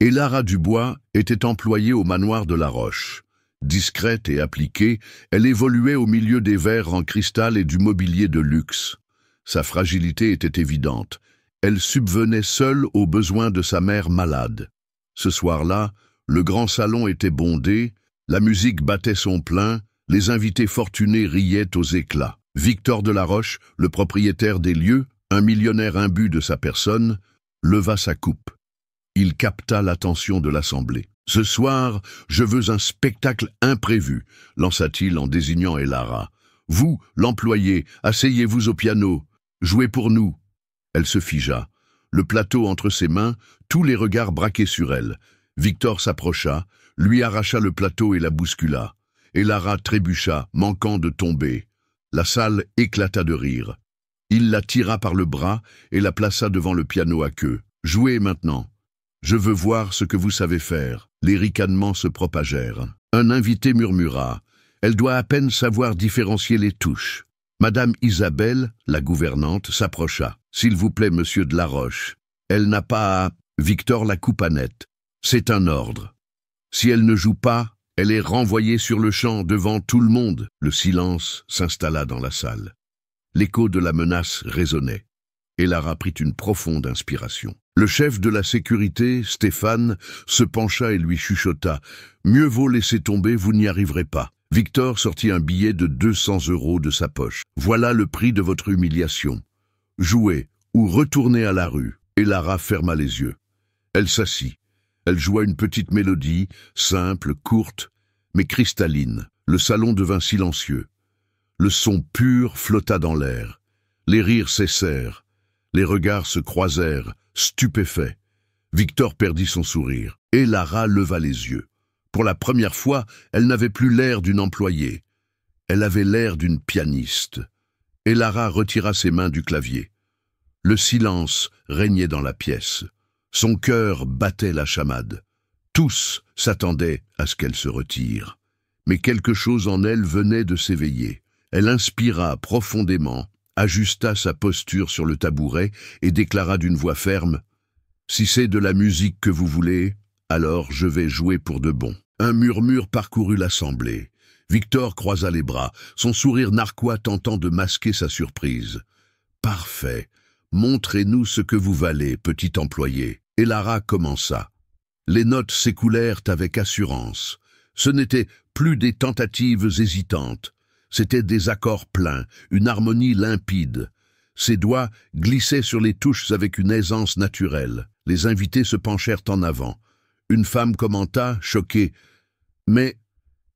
Et Lara Dubois était employée au manoir de La Roche. Discrète et appliquée, elle évoluait au milieu des verres en cristal et du mobilier de luxe. Sa fragilité était évidente. Elle subvenait seule aux besoins de sa mère malade. Ce soir-là, le grand salon était bondé, la musique battait son plein, les invités fortunés riaient aux éclats. Victor de La Roche, le propriétaire des lieux, un millionnaire imbu de sa personne, leva sa coupe. Il capta l'attention de l'assemblée. « Ce soir, je veux un spectacle imprévu », lança-t-il en désignant Elara. « Vous, l'employé, asseyez-vous au piano. Jouez pour nous. » Elle se figea. Le plateau entre ses mains, tous les regards braqués sur elle. Victor s'approcha, lui arracha le plateau et la bouscula. Elara trébucha, manquant de tomber. La salle éclata de rire. Il la tira par le bras et la plaça devant le piano à queue. « Jouez maintenant. Je veux voir ce que vous savez faire. » Les ricanements se propagèrent. Un invité murmura. « Elle doit à peine savoir différencier les touches. » Madame Isabelle, la gouvernante, s'approcha. « S'il vous plaît, monsieur de La Roche. Elle n'a pas à... » Victor la coupa net. « C'est un ordre. Si elle ne joue pas, elle est renvoyée sur le champ devant tout le monde. » Le silence s'installa dans la salle. L'écho de la menace résonnait. Elara prit une profonde inspiration. Le chef de la sécurité, Stéphane, se pencha et lui chuchota. « Mieux vaut laisser tomber, vous n'y arriverez pas. » Victor sortit un billet de 200 € de sa poche. « Voilà le prix de votre humiliation. Jouez ou retournez à la rue. » Elara ferma les yeux. Elle s'assit. Elle joua une petite mélodie, simple, courte, mais cristalline. Le salon devint silencieux. Le son pur flotta dans l'air. Les rires cessèrent. Les regards se croisèrent, stupéfaits. Victor perdit son sourire. Elara leva les yeux. Pour la première fois, elle n'avait plus l'air d'une employée. Elle avait l'air d'une pianiste. Elara retira ses mains du clavier. Le silence régnait dans la pièce. Son cœur battait la chamade. Tous s'attendaient à ce qu'elle se retire. Mais quelque chose en elle venait de s'éveiller. Elle inspira profondément, ajusta sa posture sur le tabouret et déclara d'une voix ferme « Si c'est de la musique que vous voulez, alors je vais jouer pour de bon. » Un murmure parcourut l'assemblée. Victor croisa les bras, son sourire narquois tentant de masquer sa surprise. « Parfait. Montrez-nous ce que vous valez, petit employé. » Elara commença. Les notes s'écoulèrent avec assurance. Ce n'étaient plus des tentatives hésitantes. C'étaient des accords pleins, une harmonie limpide. Ses doigts glissaient sur les touches avec une aisance naturelle. Les invités se penchèrent en avant. Une femme commenta, choquée. « Mais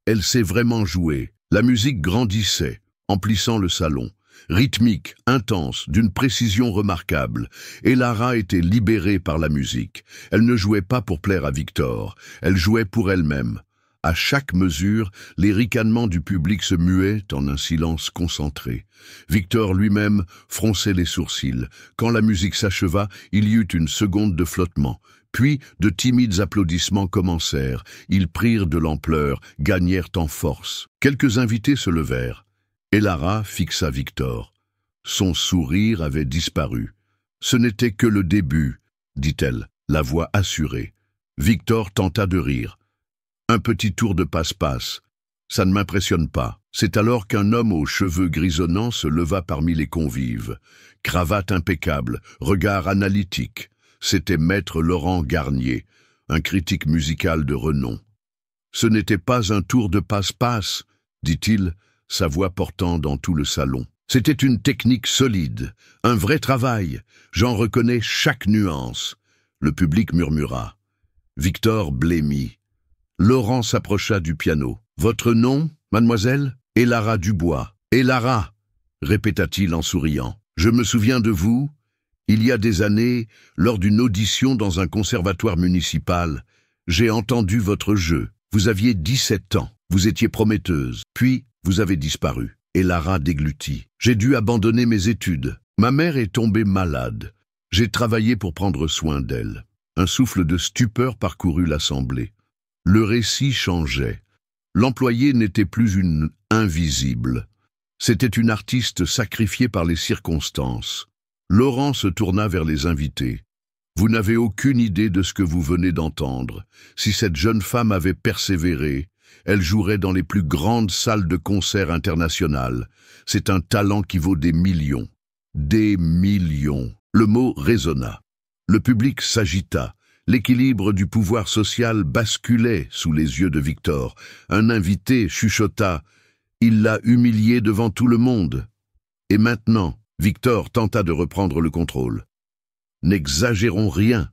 elle sait vraiment jouer. » La musique grandissait, emplissant le salon. Rythmique, intense, d'une précision remarquable. Elara était libérée par la musique. Elle ne jouait pas pour plaire à Victor. Elle jouait pour elle-même. À chaque mesure, les ricanements du public se muaient en un silence concentré. Victor lui-même fronçait les sourcils. Quand la musique s'acheva, il y eut une seconde de flottement. Puis, de timides applaudissements commencèrent. Ils prirent de l'ampleur, gagnèrent en force. Quelques invités se levèrent. Elara fixa Victor. Son sourire avait disparu. « Ce n'était que le début, » dit-elle, la voix assurée. Victor tenta de rire. Un petit tour de passe-passe. Ça ne m'impressionne pas. C'est alors qu'un homme aux cheveux grisonnants se leva parmi les convives. Cravate impeccable, regard analytique. C'était maître Laurent Garnier, un critique musical de renom. « Ce n'était pas un tour de passe-passe, » dit-il, sa voix portant dans tout le salon. « C'était une technique solide, un vrai travail. J'en reconnais chaque nuance. » Le public murmura. Victor blêmit. Laurent s'approcha du piano. « Votre nom, mademoiselle ?»« Elara Dubois. »« Elara » répéta-t-il en souriant. « Je me souviens de vous, il y a des années, lors d'une audition dans un conservatoire municipal. J'ai entendu votre jeu. Vous aviez 17 ans. Vous étiez prometteuse. Puis, vous avez disparu. » Elara déglutit. « J'ai dû abandonner mes études. Ma mère est tombée malade. J'ai travaillé pour prendre soin d'elle. » Un souffle de stupeur parcourut l'assemblée. Le récit changeait. L'employée n'était plus une invisible. C'était une artiste sacrifiée par les circonstances. Laurent se tourna vers les invités. Vous n'avez aucune idée de ce que vous venez d'entendre. Si cette jeune femme avait persévéré, elle jouerait dans les plus grandes salles de concert internationales. C'est un talent qui vaut des millions. Des millions. Le mot résonna. Le public s'agita. L'équilibre du pouvoir social basculait sous les yeux de Victor. Un invité chuchota. Il l'a humilié devant tout le monde. Et maintenant, Victor tenta de reprendre le contrôle. N'exagérons rien.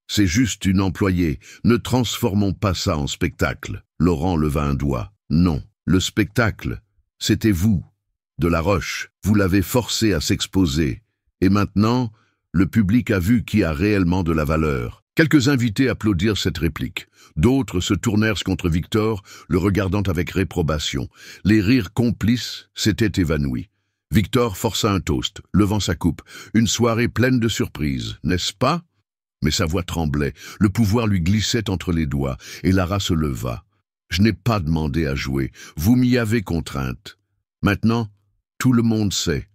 C'est juste une employée. Ne transformons pas ça en spectacle. Laurent leva un doigt. Non, le spectacle, c'était vous, de la Roche. Vous l'avez forcé à s'exposer. Et maintenant, le public a vu qui a réellement de la valeur. Quelques invités applaudirent cette réplique. D'autres se tournèrent contre Victor, le regardant avec réprobation. Les rires complices s'étaient évanouis. Victor força un toast, levant sa coupe. Une soirée pleine de surprises, n'est-ce pas? Mais sa voix tremblait, le pouvoir lui glissait entre les doigts, et Lara se leva. Je n'ai pas demandé à jouer, vous m'y avez contrainte. Maintenant, tout le monde sait.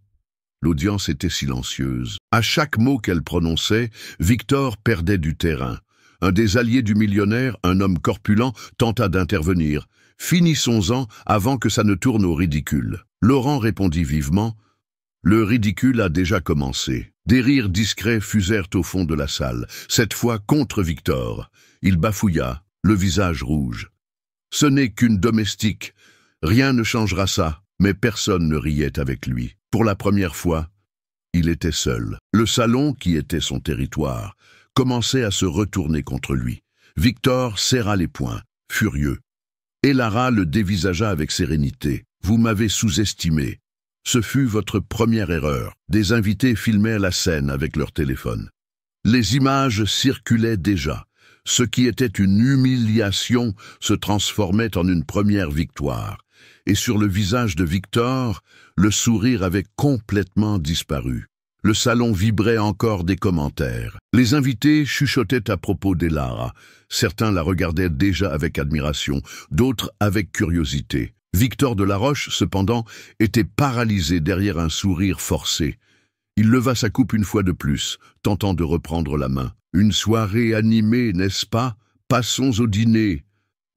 L'audience était silencieuse. À chaque mot qu'elle prononçait, Victor perdait du terrain. Un des alliés du millionnaire, un homme corpulent, tenta d'intervenir. Finissons-en avant que ça ne tourne au ridicule. Laurent répondit vivement. Le ridicule a déjà commencé. Des rires discrets fusèrent au fond de la salle, cette fois contre Victor. Il bafouilla, le visage rouge. Ce n'est qu'une domestique. Rien ne changera ça, mais personne ne riait avec lui. Pour la première fois, il était seul. Le salon, qui était son territoire, commençait à se retourner contre lui. Victor serra les poings, furieux. Et Lara le dévisagea avec sérénité. « Vous m'avez sous-estimé. Ce fut votre première erreur. » Des invités filmèrent la scène avec leur téléphone. Les images circulaient déjà. Ce qui était une humiliation se transformait en une première victoire. Et sur le visage de Victor, le sourire avait complètement disparu. Le salon vibrait encore des commentaires. Les invités chuchotaient à propos d'Elara. Certains la regardaient déjà avec admiration, d'autres avec curiosité. Victor de la Roche, cependant, était paralysé derrière un sourire forcé. Il leva sa coupe une fois de plus, tentant de reprendre la main. « Une soirée animée, n'est-ce pas? Passons au dîner. »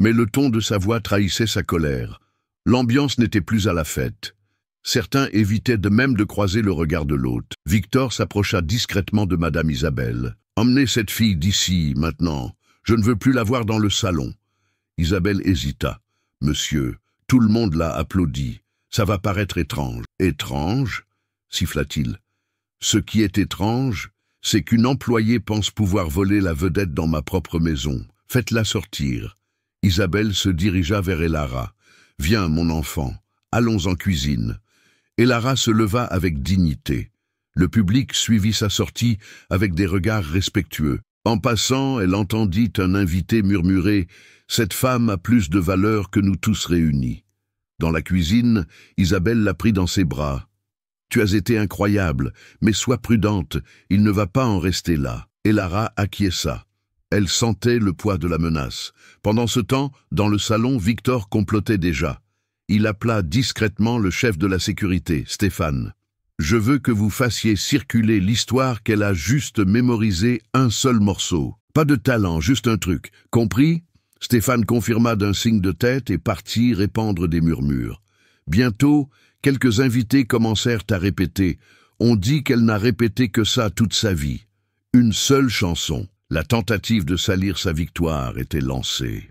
Mais le ton de sa voix trahissait sa colère. L'ambiance n'était plus à la fête. Certains évitaient de même de croiser le regard de l'hôte. Victor s'approcha discrètement de Madame Isabelle. « Emmenez cette fille d'ici, maintenant. Je ne veux plus la voir dans le salon. » Isabelle hésita. « Monsieur, tout le monde l'a applaudi. Ça va paraître étrange. »« Étrange ?» siffla-t-il. « Ce qui est étrange, c'est qu'une employée pense pouvoir voler la vedette dans ma propre maison. Faites-la sortir. » Isabelle se dirigea vers Elara. « Viens, mon enfant, allons en cuisine. » Elara se leva avec dignité. Le public suivit sa sortie avec des regards respectueux. En passant, elle entendit un invité murmurer « Cette femme a plus de valeur que nous tous réunis. » Dans la cuisine, Isabelle la prit dans ses bras. « Tu as été incroyable, mais sois prudente, il ne va pas en rester là. » Elara acquiesça. Elle sentait le poids de la menace. Pendant ce temps, dans le salon, Victor complotait déjà. Il appela discrètement le chef de la sécurité, Stéphane. « Je veux que vous fassiez circuler l'histoire qu'elle a juste mémorisé un seul morceau. Pas de talent, juste un truc. Compris ?» Stéphane confirma d'un signe de tête et partit répandre des murmures. Bientôt, quelques invités commencèrent à répéter. On dit qu'elle n'a répété que ça toute sa vie. Une seule chanson. La tentative de salir sa victoire était lancée.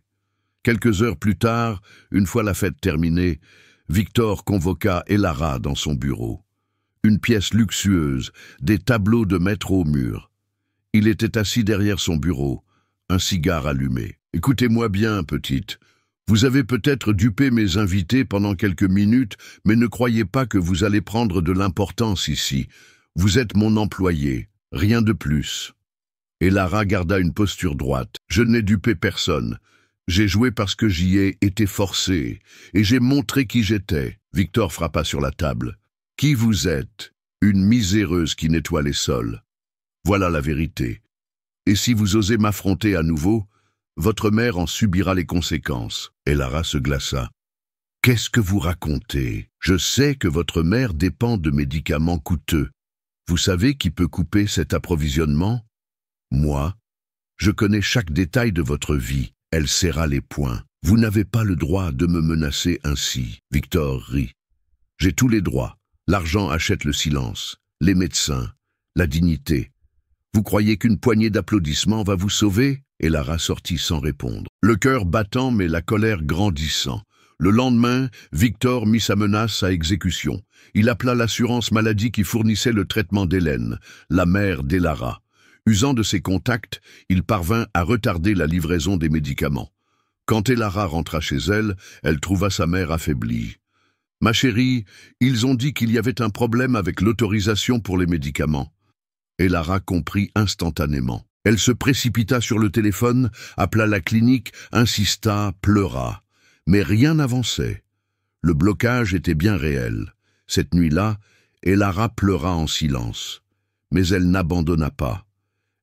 Quelques heures plus tard, une fois la fête terminée, Victor convoqua Elara dans son bureau. Une pièce luxueuse, des tableaux de maître au mur. Il était assis derrière son bureau, un cigare allumé. « Écoutez-moi bien, petite. Vous avez peut-être dupé mes invités pendant quelques minutes, mais ne croyez pas que vous allez prendre de l'importance ici. Vous êtes mon employé, rien de plus. » Et Lara garda une posture droite. « Je n'ai dupé personne. J'ai joué parce que j'y ai été forcé, et j'ai montré qui j'étais. » Victor frappa sur la table. « Qui vous êtes? Une miséreuse qui nettoie les sols. Voilà la vérité. Et si vous osez m'affronter à nouveau, votre mère en subira les conséquences. » Et Lara se glaça. « Qu'est-ce que vous racontez? Je sais que votre mère dépend de médicaments coûteux. Vous savez qui peut couper cet approvisionnement? » Moi, je connais chaque détail de votre vie. Elle serra les poings. Vous n'avez pas le droit de me menacer ainsi. Victor rit. J'ai tous les droits. L'argent achète le silence, les médecins, la dignité. Vous croyez qu'une poignée d'applaudissements va vous sauver? Et Lara sortit sans répondre. Le cœur battant mais la colère grandissant. Le lendemain, Victor mit sa menace à exécution. Il appela l'assurance maladie qui fournissait le traitement d'Hélène, la mère d'Elara. Usant de ses contacts, il parvint à retarder la livraison des médicaments. Quand Elara rentra chez elle, elle trouva sa mère affaiblie. « Ma chérie, ils ont dit qu'il y avait un problème avec l'autorisation pour les médicaments. » Elara comprit instantanément. Elle se précipita sur le téléphone, appela la clinique, insista, pleura. Mais rien n'avançait. Le blocage était bien réel. Cette nuit-là, Elara pleura en silence. Mais elle n'abandonna pas.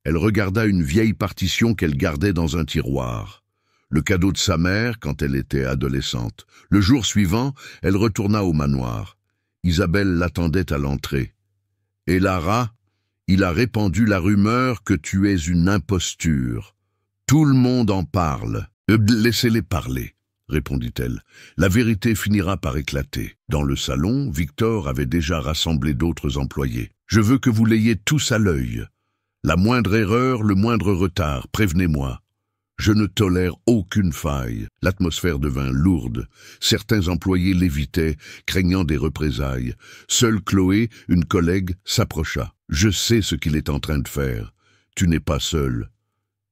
Elle regarda une vieille partition qu'elle gardait dans un tiroir. Le cadeau de sa mère quand elle était adolescente. Le jour suivant, elle retourna au manoir. Isabelle l'attendait à l'entrée. « Elara, il a répandu la rumeur que tu es une imposture. Tout le monde en parle. Laissez-les parler, répondit-elle. La vérité finira par éclater. Dans le salon, Victor avait déjà rassemblé d'autres employés. Je veux que vous l'ayez tous à l'œil. La moindre erreur, le moindre retard, prévenez-moi. Je ne tolère aucune faille. L'atmosphère devint lourde. Certains employés l'évitaient, craignant des représailles. Seule Chloé, une collègue, s'approcha. « Je sais ce qu'il est en train de faire. Tu n'es pas seule. »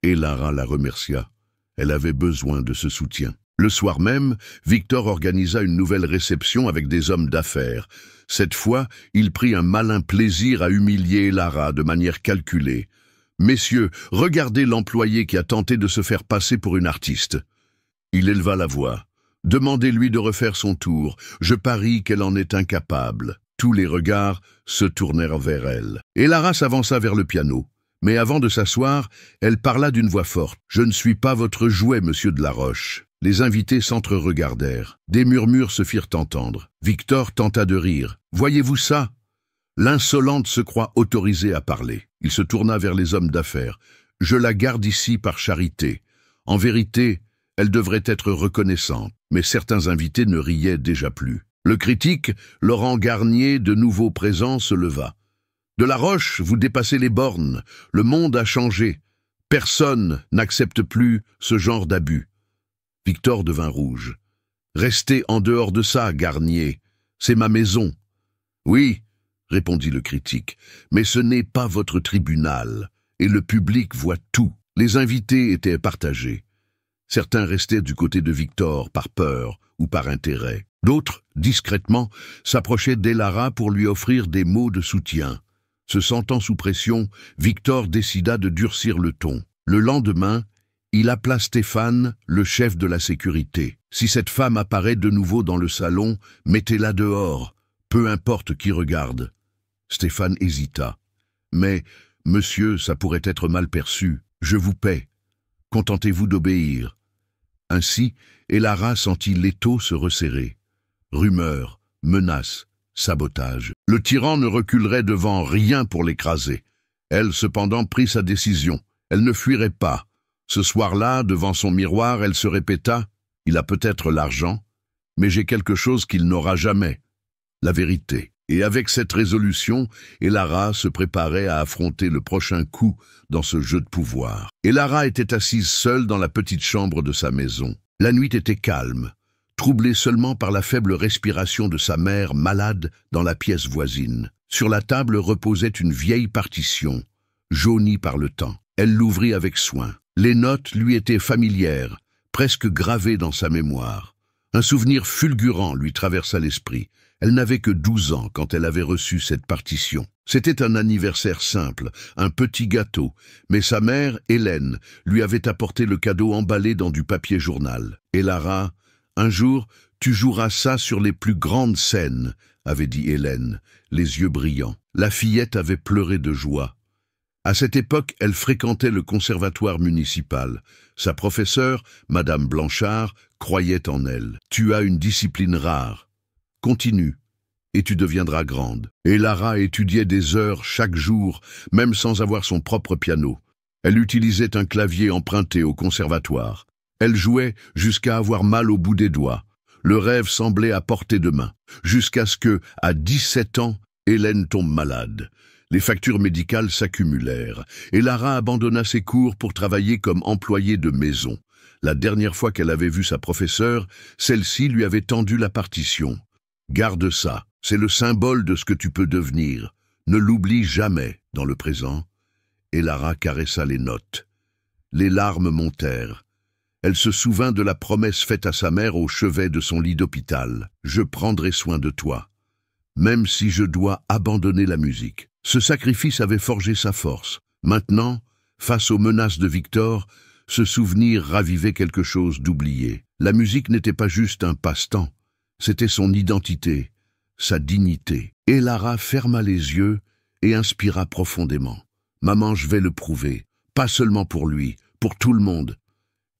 Et Lara la remercia. Elle avait besoin de ce soutien. Le soir même, Victor organisa une nouvelle réception avec des hommes d'affaires. Cette fois, il prit un malin plaisir à humilier Lara de manière calculée. « Messieurs, regardez l'employé qui a tenté de se faire passer pour une artiste. » Il éleva la voix. « Demandez-lui de refaire son tour. Je parie qu'elle en est incapable. » Tous les regards se tournèrent vers elle. Et Lara s'avança vers le piano. Mais avant de s'asseoir, elle parla d'une voix forte. « Je ne suis pas votre jouet, monsieur de la Roche. » Les invités s'entre-regardèrent. Des murmures se firent entendre. Victor tenta de rire. « Voyez-vous ça ? L'insolente se croit autorisée à parler. » Il se tourna vers les hommes d'affaires. « Je la garde ici par charité. En vérité, elle devrait être reconnaissante. » Mais certains invités ne riaient déjà plus. Le critique, Laurent Garnier, de nouveau présent, se leva. « De la Roche, vous dépassez les bornes. Le monde a changé. Personne n'accepte plus ce genre d'abus. » Victor devint rouge. « Restez en dehors de ça, Garnier. C'est ma maison. »« Oui, » répondit le critique, « mais ce n'est pas votre tribunal, et le public voit tout. » Les invités étaient partagés. Certains restaient du côté de Victor par peur ou par intérêt. D'autres, discrètement, s'approchaient d'Elara pour lui offrir des mots de soutien. Se sentant sous pression, Victor décida de durcir le ton. Le lendemain, il appela Stéphane, le chef de la sécurité. « Si cette femme apparaît de nouveau dans le salon, mettez-la dehors, peu importe qui regarde. » Stéphane hésita. « Mais, monsieur, ça pourrait être mal perçu. Je vous paie. Contentez-vous d'obéir. » Ainsi, Elara sentit l'étau se resserrer. Rumeurs, menaces, sabotage. Le tyran ne reculerait devant rien pour l'écraser. Elle, cependant, prit sa décision. Elle ne fuirait pas. Ce soir-là, devant son miroir, elle se répéta « Il a peut-être l'argent, mais j'ai quelque chose qu'il n'aura jamais, la vérité. » Et avec cette résolution, Elara se préparait à affronter le prochain coup dans ce jeu de pouvoir. Elara était assise seule dans la petite chambre de sa maison. La nuit était calme, troublée seulement par la faible respiration de sa mère malade dans la pièce voisine. Sur la table reposait une vieille partition, jaunie par le temps. Elle l'ouvrit avec soin. Les notes lui étaient familières, presque gravées dans sa mémoire. Un souvenir fulgurant lui traversa l'esprit. Elle n'avait que 12 ans quand elle avait reçu cette partition. C'était un anniversaire simple, un petit gâteau, mais sa mère, Hélène, lui avait apporté le cadeau emballé dans du papier journal. « Elara, un jour, tu joueras ça sur les plus grandes scènes », avait dit Hélène, les yeux brillants. La fillette avait pleuré de joie. À cette époque, elle fréquentait le conservatoire municipal. Sa professeure, Madame Blanchard, croyait en elle. « Tu as une discipline rare. Continue, et tu deviendras grande. » Et Lara étudiait des heures chaque jour, même sans avoir son propre piano. Elle utilisait un clavier emprunté au conservatoire. Elle jouait jusqu'à avoir mal au bout des doigts. Le rêve semblait à portée de main, jusqu'à ce que, à 17 ans, Hélène tombe malade. Les factures médicales s'accumulèrent, et Lara abandonna ses cours pour travailler comme employée de maison. La dernière fois qu'elle avait vu sa professeure, celle-ci lui avait tendu la partition. « Garde ça, c'est le symbole de ce que tu peux devenir. Ne l'oublie jamais dans le présent. » Et Lara caressa les notes. Les larmes montèrent. Elle se souvint de la promesse faite à sa mère au chevet de son lit d'hôpital. « Je prendrai soin de toi, même si je dois abandonner la musique. » Ce sacrifice avait forgé sa force. Maintenant, face aux menaces de Victor, ce souvenir ravivait quelque chose d'oublié. La musique n'était pas juste un passe-temps, c'était son identité, sa dignité. Et Lara ferma les yeux et inspira profondément. « Maman, je vais le prouver, pas seulement pour lui, pour tout le monde. »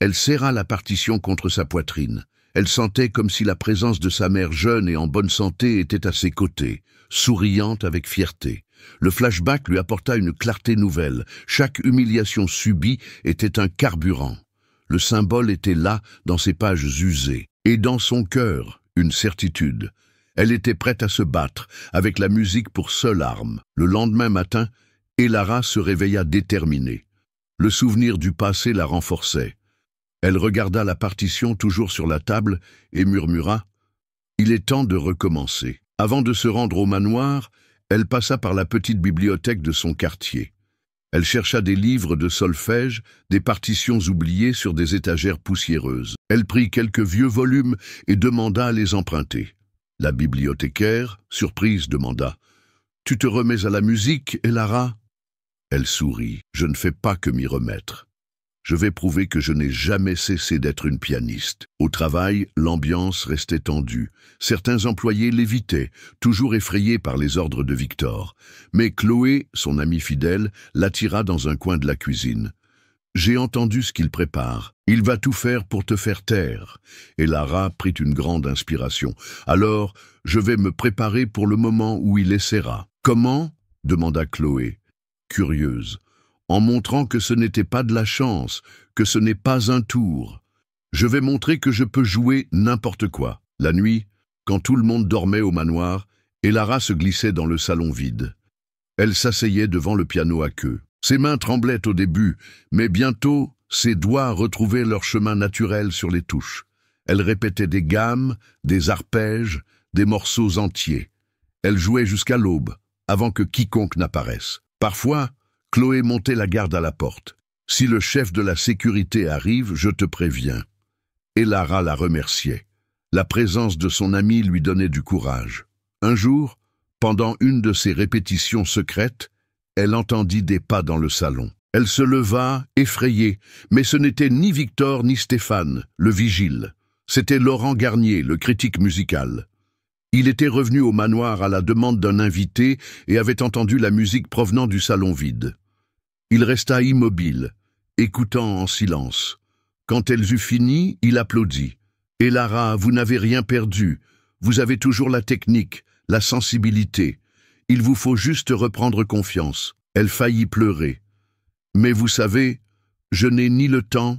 Elle serra la partition contre sa poitrine. Elle sentait comme si la présence de sa mère jeune et en bonne santé était à ses côtés, souriante avec fierté. Le flashback lui apporta une clarté nouvelle. Chaque humiliation subie était un carburant. Le symbole était là, dans ses pages usées. Et dans son cœur, une certitude. Elle était prête à se battre, avec la musique pour seule arme. Le lendemain matin, Lara se réveilla déterminée. Le souvenir du passé la renforçait. Elle regarda la partition toujours sur la table et murmura « Il est temps de recommencer ». Avant de se rendre au manoir, elle passa par la petite bibliothèque de son quartier. Elle chercha des livres de solfège, des partitions oubliées sur des étagères poussiéreuses. Elle prit quelques vieux volumes et demanda à les emprunter. La bibliothécaire, surprise, demanda « Tu te remets à la musique, Lara ?» Elle sourit. « Je ne fais pas que m'y remettre. Je vais prouver que je n'ai jamais cessé d'être une pianiste. » Au travail, l'ambiance restait tendue. Certains employés l'évitaient, toujours effrayés par les ordres de Victor. Mais Chloé, son amie fidèle, l'attira dans un coin de la cuisine. « J'ai entendu ce qu'il prépare. Il va tout faire pour te faire taire. » Et Lara prit une grande inspiration. « Alors, je vais me préparer pour le moment où il essaiera. »« Comment ?» demanda Chloé, curieuse. En montrant que ce n'était pas de la chance, que ce n'est pas un tour. Je vais montrer que je peux jouer n'importe quoi. La nuit, quand tout le monde dormait au manoir, Lara se glissait dans le salon vide. Elle s'asseyait devant le piano à queue. Ses mains tremblaient au début, mais bientôt, ses doigts retrouvaient leur chemin naturel sur les touches. Elle répétait des gammes, des arpèges, des morceaux entiers. Elle jouait jusqu'à l'aube, avant que quiconque n'apparaisse. Parfois, Chloé montait la garde à la porte. « Si le chef de la sécurité arrive, je te préviens. » Et Lara la remerciait. La présence de son amie lui donnait du courage. Un jour, pendant une de ses répétitions secrètes, elle entendit des pas dans le salon. Elle se leva, effrayée, mais ce n'était ni Victor ni Stéphane, le vigile. C'était Laurent Garnier, le critique musical. Il était revenu au manoir à la demande d'un invité et avait entendu la musique provenant du salon vide. Il resta immobile, écoutant en silence. Quand elle eut fini, il applaudit. « Et Lara, vous n'avez rien perdu. Vous avez toujours la technique, la sensibilité. Il vous faut juste reprendre confiance. » Elle faillit pleurer. « Mais vous savez, je n'ai ni le temps,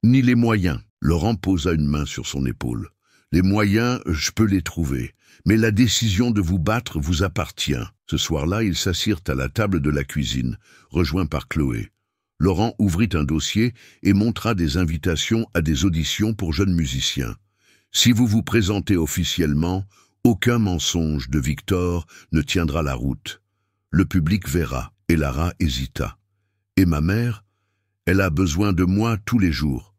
ni les moyens. » Laurent posa une main sur son épaule. « Les moyens, je peux les trouver. Mais la décision de vous battre vous appartient. » Ce soir-là, ils s'assirent à la table de la cuisine, rejoints par Chloé. Laurent ouvrit un dossier et montra des invitations à des auditions pour jeunes musiciens. « Si vous vous présentez officiellement, aucun mensonge de Victor ne tiendra la route. Le public verra. » Et Lara hésita. « Et ma mère? Elle a besoin de moi tous les jours. »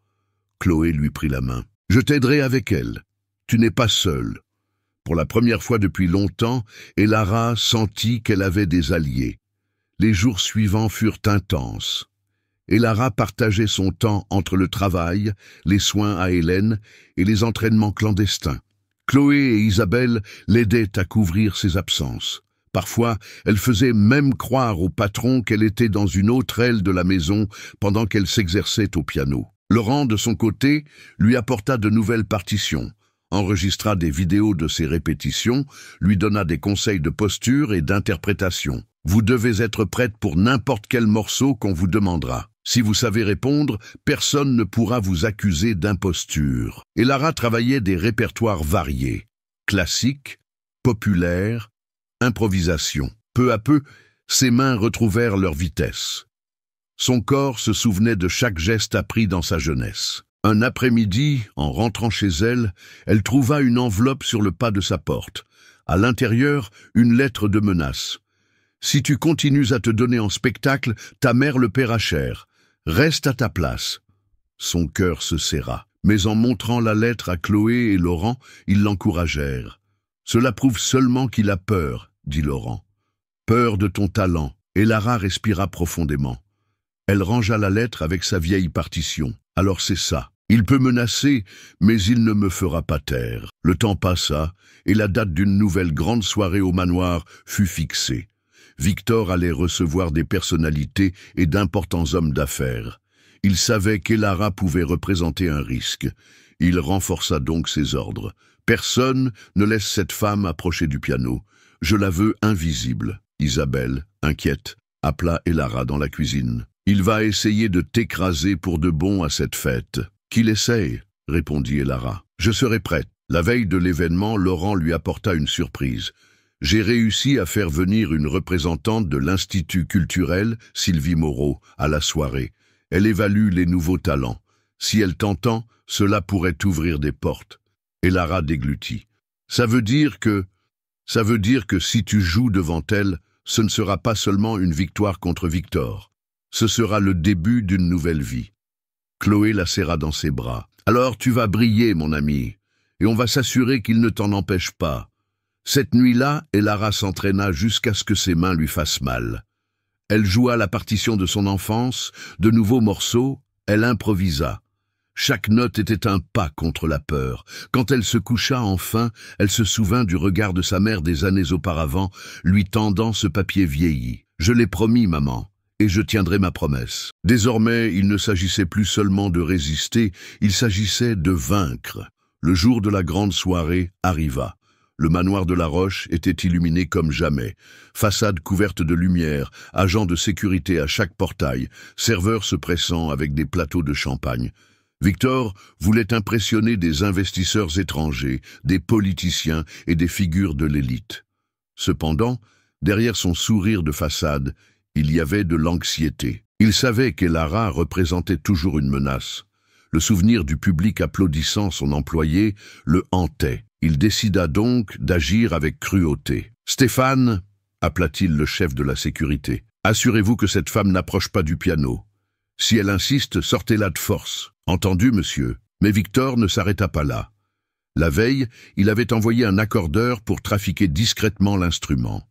Chloé lui prit la main. « Je t'aiderai avec elle. Tu n'es pas seule. » Pour la première fois depuis longtemps, Lara sentit qu'elle avait des alliés. Les jours suivants furent intenses. Lara partageait son temps entre le travail, les soins à Hélène et les entraînements clandestins. Chloé et Isabelle l'aidaient à couvrir ses absences. Parfois, elle faisait même croire au patron qu'elle était dans une autre aile de la maison pendant qu'elle s'exerçait au piano. Laurent, de son côté, lui apporta de nouvelles partitions, enregistra des vidéos de ses répétitions, lui donna des conseils de posture et d'interprétation. « Vous devez être prête pour n'importe quel morceau qu'on vous demandera. » Si vous savez répondre, personne ne pourra vous accuser d'imposture. Et Lara travaillait des répertoires variés, classiques, populaires, improvisation. Peu à peu, ses mains retrouvèrent leur vitesse. Son corps se souvenait de chaque geste appris dans sa jeunesse. Un après-midi, en rentrant chez elle, elle trouva une enveloppe sur le pas de sa porte. À l'intérieur, une lettre de menace. « Si tu continues à te donner en spectacle, ta mère le paiera cher. Reste à ta place. » Son cœur se serra. Mais en montrant la lettre à Chloé et Laurent, ils l'encouragèrent. « Cela prouve seulement qu'il a peur, » dit Laurent. « Peur de ton talent. » Et Lara respira profondément. Elle rangea la lettre avec sa vieille partition. « Alors c'est ça. Il peut menacer, mais il ne me fera pas taire. » Le temps passa, et la date d'une nouvelle grande soirée au manoir fut fixée. Victor allait recevoir des personnalités et d'importants hommes d'affaires. Il savait qu'Elara pouvait représenter un risque. Il renforça donc ses ordres. « Personne ne laisse cette femme approcher du piano. Je la veux invisible. » Isabelle, inquiète, appela Elara dans la cuisine. « Il va essayer de t'écraser pour de bon à cette fête. »« Qu'il essaye, » répondit Elara. « Je serai prête. » La veille de l'événement, Laurent lui apporta une surprise. « J'ai réussi à faire venir une représentante de l'Institut culturel, Sylvie Moreau, à la soirée. Elle évalue les nouveaux talents. Si elle t'entend, cela pourrait t'ouvrir des portes. » Et Lara déglutit. « Ça veut dire que si tu joues devant elle, ce ne sera pas seulement une victoire contre Victor. Ce sera le début d'une nouvelle vie. » Chloé la serra dans ses bras. « Alors tu vas briller, mon ami, et on va s'assurer qu'il ne t'en empêche pas. » Cette nuit-là, Elara s'entraîna jusqu'à ce que ses mains lui fassent mal. Elle joua la partition de son enfance, de nouveaux morceaux, elle improvisa. Chaque note était un pas contre la peur. Quand elle se coucha enfin, elle se souvint du regard de sa mère des années auparavant, lui tendant ce papier vieilli. « Je l'ai promis, maman, et je tiendrai ma promesse. » Désormais, il ne s'agissait plus seulement de résister, il s'agissait de vaincre. Le jour de la grande soirée arriva. Le manoir de la Roche était illuminé comme jamais. Façade couverte de lumière, agents de sécurité à chaque portail, serveurs se pressant avec des plateaux de champagne. Victor voulait impressionner des investisseurs étrangers, des politiciens et des figures de l'élite. Cependant, derrière son sourire de façade, il y avait de l'anxiété. Il savait qu'Elara représentait toujours une menace. Le souvenir du public applaudissant son employé le hantait. Il décida donc d'agir avec cruauté. « Stéphane, » appela-t-il le chef de la sécurité, « assurez-vous que cette femme n'approche pas du piano. Si elle insiste, sortez-la de force. » « Entendu, monsieur. » Mais Victor ne s'arrêta pas là. La veille, il avait envoyé un accordeur pour trafiquer discrètement l'instrument.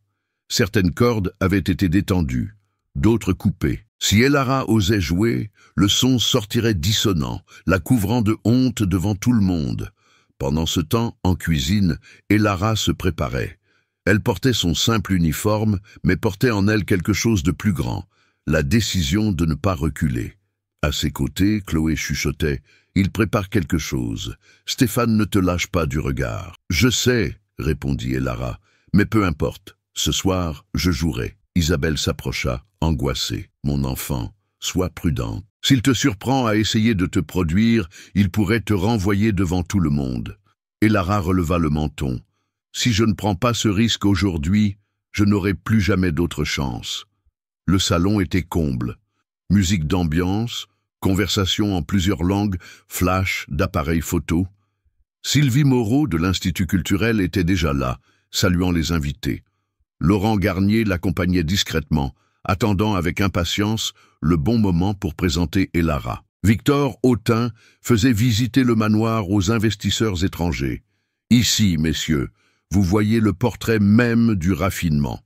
Certaines cordes avaient été détendues, d'autres coupées. Si Elara osait jouer, le son sortirait dissonant, la couvrant de honte devant tout le monde. Pendant ce temps, en cuisine, Elara se préparait. Elle portait son simple uniforme, mais portait en elle quelque chose de plus grand, la décision de ne pas reculer. À ses côtés, Chloé chuchotait « Il prépare quelque chose. Stéphane ne te lâche pas du regard. »« Je sais, » répondit Elara, « mais peu importe. Ce soir, je jouerai. » Isabelle s'approcha, angoissée. « Mon enfant, sois prudente. S'il te surprend à essayer de te produire, il pourrait te renvoyer devant tout le monde. » Elara releva le menton. « Si je ne prends pas ce risque aujourd'hui, je n'aurai plus jamais d'autre chance. » Le salon était comble. Musique d'ambiance, conversation en plusieurs langues, flash d'appareils photo. Sylvie Moreau de l'Institut culturel était déjà là, saluant les invités. Laurent Garnier l'accompagnait discrètement, attendant avec impatience le bon moment pour présenter Elara. Victor Hautain faisait visiter le manoir aux investisseurs étrangers. « Ici, messieurs, vous voyez le portrait même du raffinement.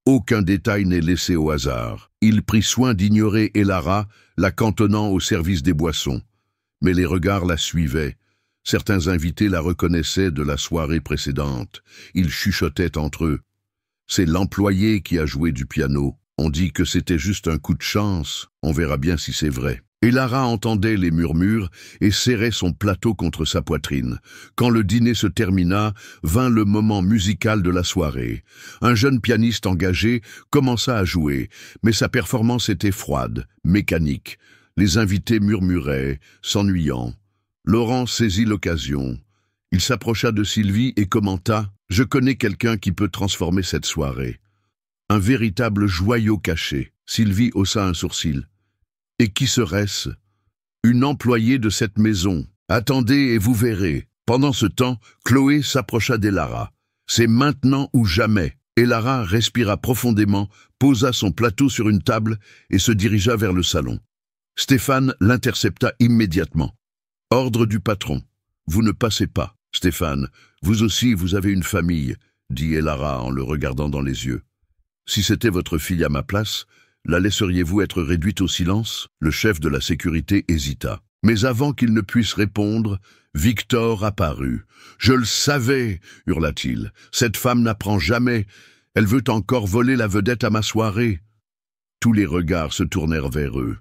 Aucun détail n'est laissé au hasard. » Il prit soin d'ignorer Elara, la cantonnant au service des boissons. Mais les regards la suivaient. Certains invités la reconnaissaient de la soirée précédente. Ils chuchotaient entre eux. « C'est l'employé qui a joué du piano. On dit que c'était juste un coup de chance. On verra bien si c'est vrai. » Et Lara entendait les murmures et serrait son plateau contre sa poitrine. Quand le dîner se termina, vint le moment musical de la soirée. Un jeune pianiste engagé commença à jouer, mais sa performance était froide, mécanique. Les invités murmuraient, s'ennuyant. Laurent saisit l'occasion. Il s'approcha de Sylvie et commenta « Je connais quelqu'un qui peut transformer cette soirée. » Un véritable joyau caché. Sylvie haussa un sourcil. Et qui serait-ce? Une employée de cette maison. Attendez et vous verrez. Pendant ce temps, Chloé s'approcha d'Elara. C'est maintenant ou jamais. Elara respira profondément, posa son plateau sur une table et se dirigea vers le salon. Stéphane l'intercepta immédiatement. Ordre du patron. Vous ne passez pas, Stéphane. Vous aussi, vous avez une famille, dit Elara en le regardant dans les yeux. Si c'était votre fille à ma place, la laisseriez-vous être réduite au silence? Le chef de la sécurité hésita. Mais avant qu'il ne puisse répondre, Victor apparut. « Je le savais !» hurla-t-il. « Cette femme n'apprend jamais. Elle veut encore voler la vedette à ma soirée. » Tous les regards se tournèrent vers eux.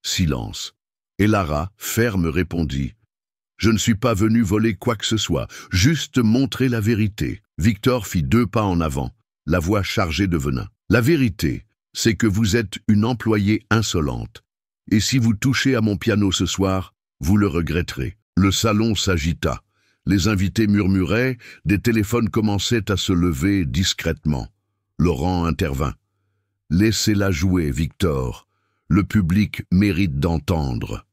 Silence. Et Lara, ferme, répondit. « Je ne suis pas venu voler quoi que ce soit, juste montrer la vérité. » Victor fit 2 pas en avant, la voix chargée de venin. « La vérité, c'est que vous êtes une employée insolente. Et si vous touchez à mon piano ce soir, vous le regretterez. » Le salon s'agita. Les invités murmuraient, des téléphones commençaient à se lever discrètement. Laurent intervint. « Laissez-la jouer, Victor. Le public mérite d'entendre. »«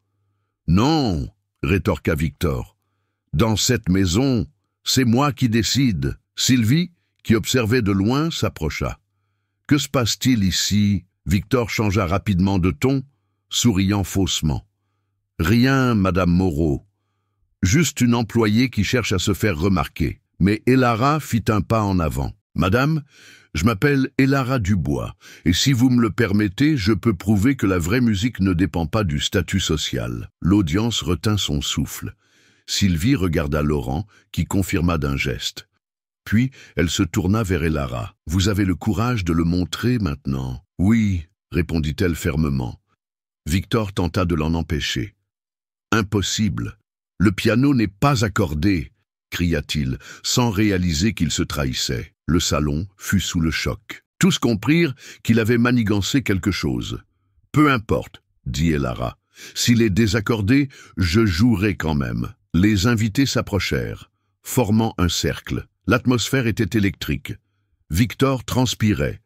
Non !» rétorqua Victor. « Dans cette maison, c'est moi qui décide. » Sylvie, qui observait de loin, s'approcha. « Que se passe-t-il ici ?» Victor changea rapidement de ton, souriant faussement. « Rien, Madame Moreau. Juste une employée qui cherche à se faire remarquer. » Mais Elara fit un pas en avant. « Madame, je m'appelle Elara Dubois, et si vous me le permettez, je peux prouver que la vraie musique ne dépend pas du statut social. » L'audience retint son souffle. Sylvie regarda Laurent, qui confirma d'un geste. Puis, elle se tourna vers Elara. « Vous avez le courage de le montrer maintenant ?»« Oui, » répondit-elle fermement. Victor tenta de l'en empêcher. « Impossible. Le piano n'est pas accordé !» cria-t-il, sans réaliser qu'il se trahissait. Le salon fut sous le choc. Tous comprirent qu'il avait manigancé quelque chose. « Peu importe, » dit Elara. « S'il est désaccordé, je jouerai quand même. » Les invités s'approchèrent, formant un cercle. L'atmosphère était électrique. Victor transpirait,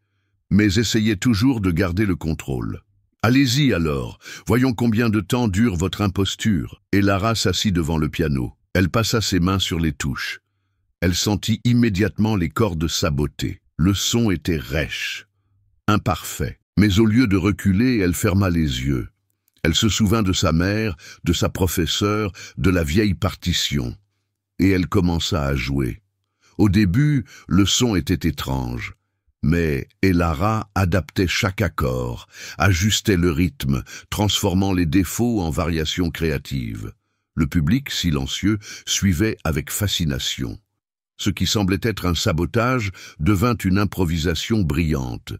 mais essayait toujours de garder le contrôle. « Allez-y alors, voyons combien de temps dure votre imposture. » Elara s'assit devant le piano. Elle passa ses mains sur les touches. Elle sentit immédiatement les cordes saboter. Le son était rêche, imparfait. Mais au lieu de reculer, elle ferma les yeux. Elle se souvint de sa mère, de sa professeure, de la vieille partition. Et elle commença à jouer. Au début, le son était étrange. Mais Elara adaptait chaque accord, ajustait le rythme, transformant les défauts en variations créatives. Le public, silencieux, suivait avec fascination. Ce qui semblait être un sabotage devint une improvisation brillante.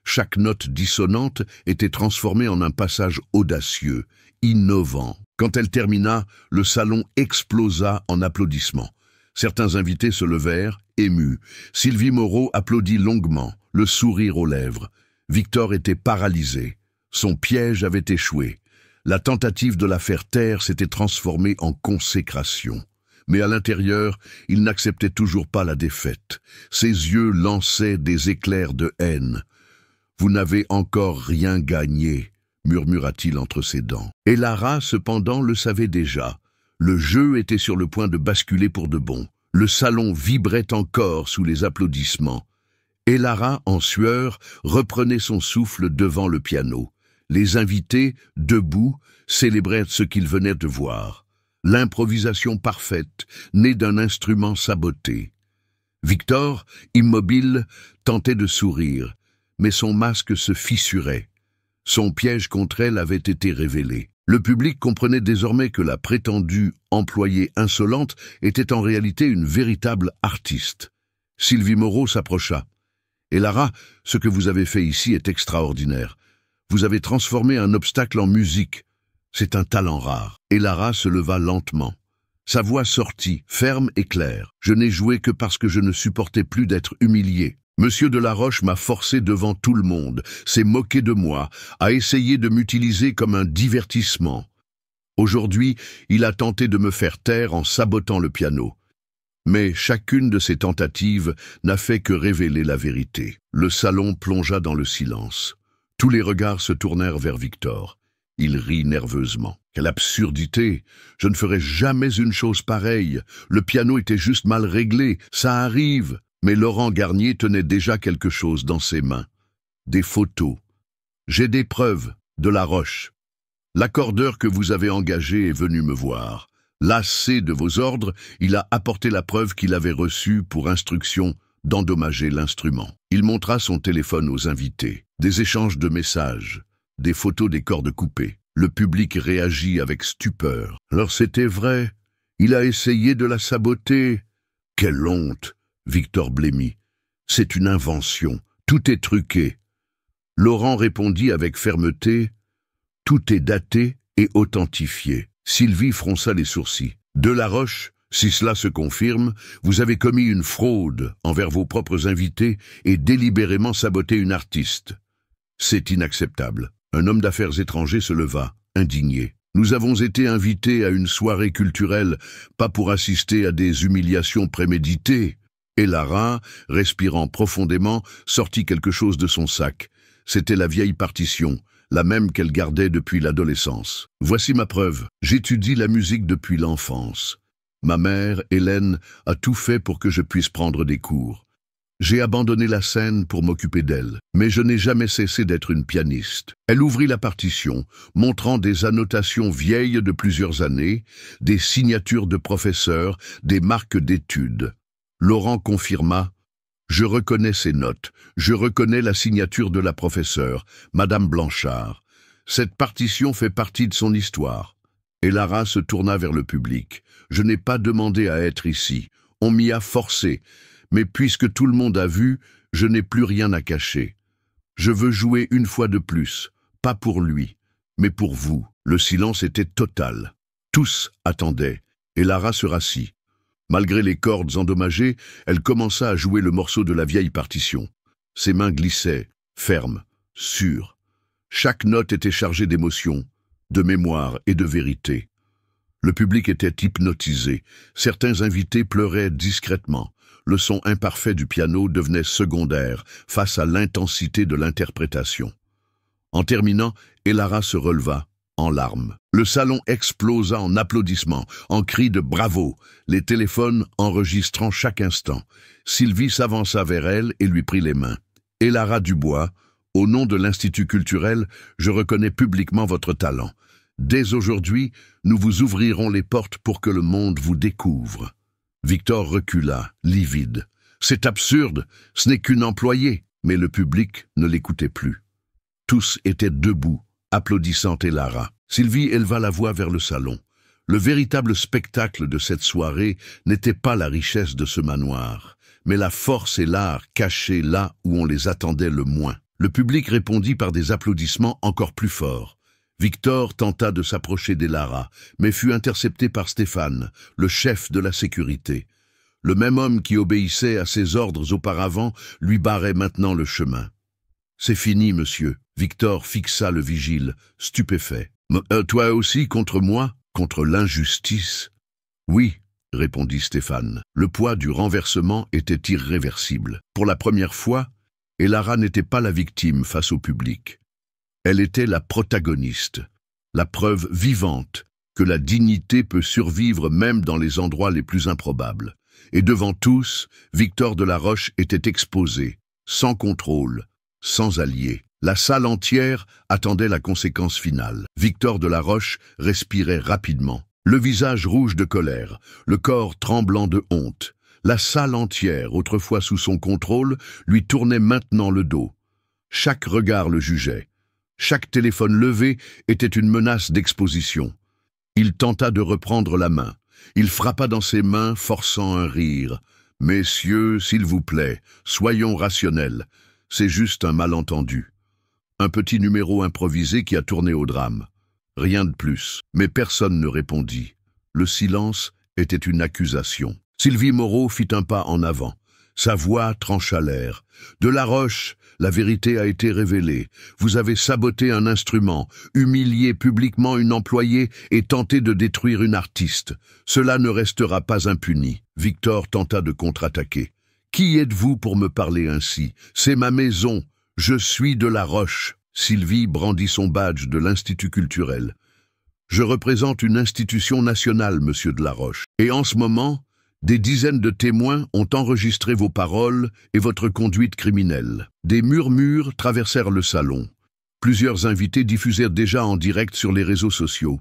Chaque note dissonante était transformée en un passage audacieux, innovant. Quand elle termina, le salon explosa en applaudissements. Certains invités se levèrent, émus. Sylvie Moreau applaudit longuement, le sourire aux lèvres. Victor était paralysé. Son piège avait échoué. La tentative de la faire taire s'était transformée en consécration. Mais à l'intérieur, il n'acceptait toujours pas la défaite. Ses yeux lançaient des éclairs de haine. « Vous n'avez encore rien gagné », murmura-t-il entre ses dents. Elara, cependant, le savait déjà. Le jeu était sur le point de basculer pour de bon. Le salon vibrait encore sous les applaudissements. Elara, en sueur, reprenait son souffle devant le piano. Les invités, debout, célébraient ce qu'ils venaient de voir. L'improvisation parfaite, née d'un instrument saboté. Victor, immobile, tentait de sourire, mais son masque se fissurait. Son piège contre elle avait été révélé. Le public comprenait désormais que la prétendue employée insolente était en réalité une véritable artiste. Sylvie Moreau s'approcha. « Elara, ce que vous avez fait ici est extraordinaire. Vous avez transformé un obstacle en musique. C'est un talent rare. » Et Lara se leva lentement. Sa voix sortit, ferme et claire. « Je n'ai joué que parce que je ne supportais plus d'être humilié. Monsieur Delaroche m'a forcé devant tout le monde, s'est moqué de moi, a essayé de m'utiliser comme un divertissement. Aujourd'hui, il a tenté de me faire taire en sabotant le piano. Mais chacune de ces tentatives n'a fait que révéler la vérité. » Le salon plongea dans le silence. Tous les regards se tournèrent vers Victor. Il rit nerveusement. « Quelle absurdité! Je ne ferai jamais une chose pareille. Le piano était juste mal réglé, ça arrive. » Mais Laurent Garnier tenait déjà quelque chose dans ses mains. Des photos. « J'ai des preuves, Delaroche. L'accordeur que vous avez engagé est venu me voir. Lassé de vos ordres, il a apporté la preuve qu'il avait reçue pour instruction d'endommager l'instrument. Il montra son téléphone aux invités. Des échanges de messages, des photos des cordes coupées. Le public réagit avec stupeur. Alors c'était vrai, il a essayé de la saboter. Quelle honte! Victor blêmit. C'est une invention, tout est truqué. Laurent répondit avec fermeté. Tout est daté et authentifié. Sylvie fronça les sourcils. Delaroche, si cela se confirme, vous avez commis une fraude envers vos propres invités et délibérément saboté une artiste. C'est inacceptable. Un homme d'affaires étranger se leva, indigné. Nous avons été invités à une soirée culturelle, pas pour assister à des humiliations préméditées. Et Lara, respirant profondément, sortit quelque chose de son sac. C'était la vieille partition, la même qu'elle gardait depuis l'adolescence. Voici ma preuve. J'étudie la musique depuis l'enfance. Ma mère, Hélène, a tout fait pour que je puisse prendre des cours. J'ai abandonné la scène pour m'occuper d'elle, mais je n'ai jamais cessé d'être une pianiste. Elle ouvrit la partition, montrant des annotations vieilles de plusieurs années, des signatures de professeurs, des marques d'études. Laurent confirma. Je reconnais ces notes, je reconnais la signature de la professeure, Madame Blanchard. Cette partition fait partie de son histoire. Et Lara se tourna vers le public. Je n'ai pas demandé à être ici, on m'y a forcé, mais puisque tout le monde a vu, je n'ai plus rien à cacher. Je veux jouer une fois de plus, pas pour lui, mais pour vous. Le silence était total. Tous attendaient, et Lara se rassit. Malgré les cordes endommagées, elle commença à jouer le morceau de la vieille partition. Ses mains glissaient, fermes, sûres. Chaque note était chargée d'émotion, de mémoire et de vérité. Le public était hypnotisé. Certains invités pleuraient discrètement. Le son imparfait du piano devenait secondaire face à l'intensité de l'interprétation. En terminant, Lara se releva, en larmes. Le salon explosa en applaudissements, en cris de bravo, les téléphones enregistrant chaque instant. Sylvie s'avança vers elle et lui prit les mains. « Lara Dubois, au nom de l'Institut culturel, je reconnais publiquement votre talent. Dès aujourd'hui, nous vous ouvrirons les portes pour que le monde vous découvre. » Victor recula, livide. « C'est absurde, ce n'est qu'une employée. » Mais le public ne l'écoutait plus. Tous étaient debout, applaudissant Lara. Sylvie éleva la voix vers le salon. Le véritable spectacle de cette soirée n'était pas la richesse de ce manoir, mais la force et l'art cachés là où on les attendait le moins. Le public répondit par des applaudissements encore plus forts. Victor tenta de s'approcher d'Lara, mais fut intercepté par Stéphane, le chef de la sécurité. Le même homme qui obéissait à ses ordres auparavant lui barrait maintenant le chemin. « C'est fini, monsieur. » Victor fixa le vigile, stupéfait. « Toi aussi contre moi, contre l'injustice ?»« Oui, » répondit Stéphane. Le poids du renversement était irréversible. Pour la première fois, Lara n'était pas la victime face au public. Elle était la protagoniste, la preuve vivante que la dignité peut survivre même dans les endroits les plus improbables. Et devant tous, Victor Delaroche était exposé, sans contrôle, sans allié. La salle entière attendait la conséquence finale. Victor Delaroche respirait rapidement, le visage rouge de colère, le corps tremblant de honte. La salle entière, autrefois sous son contrôle, lui tournait maintenant le dos. Chaque regard le jugeait. Chaque téléphone levé était une menace d'exposition. Il tenta de reprendre la main. Il frappa dans ses mains, forçant un rire. « Messieurs, s'il vous plaît, soyons rationnels. C'est juste un malentendu. Un petit numéro improvisé qui a tourné au drame. rien de plus. Mais personne ne répondit. Le silence était une accusation. Sylvie Moreau fit un pas en avant. Sa voix trancha l'air. De Laroche, la vérité a été révélée. Vous avez saboté un instrument, humilié publiquement une employée et tenté de détruire une artiste. Cela ne restera pas impuni. Victor tenta de contre-attaquer. Qui êtes-vous pour me parler ainsi? C'est ma maison. Je suis de Laroche. Sylvie brandit son badge de l'Institut culturel. Je représente une institution nationale, monsieur de Laroche. Et en ce moment, des dizaines de témoins ont enregistré vos paroles et votre conduite criminelle. Des murmures traversèrent le salon. Plusieurs invités diffusèrent déjà en direct sur les réseaux sociaux.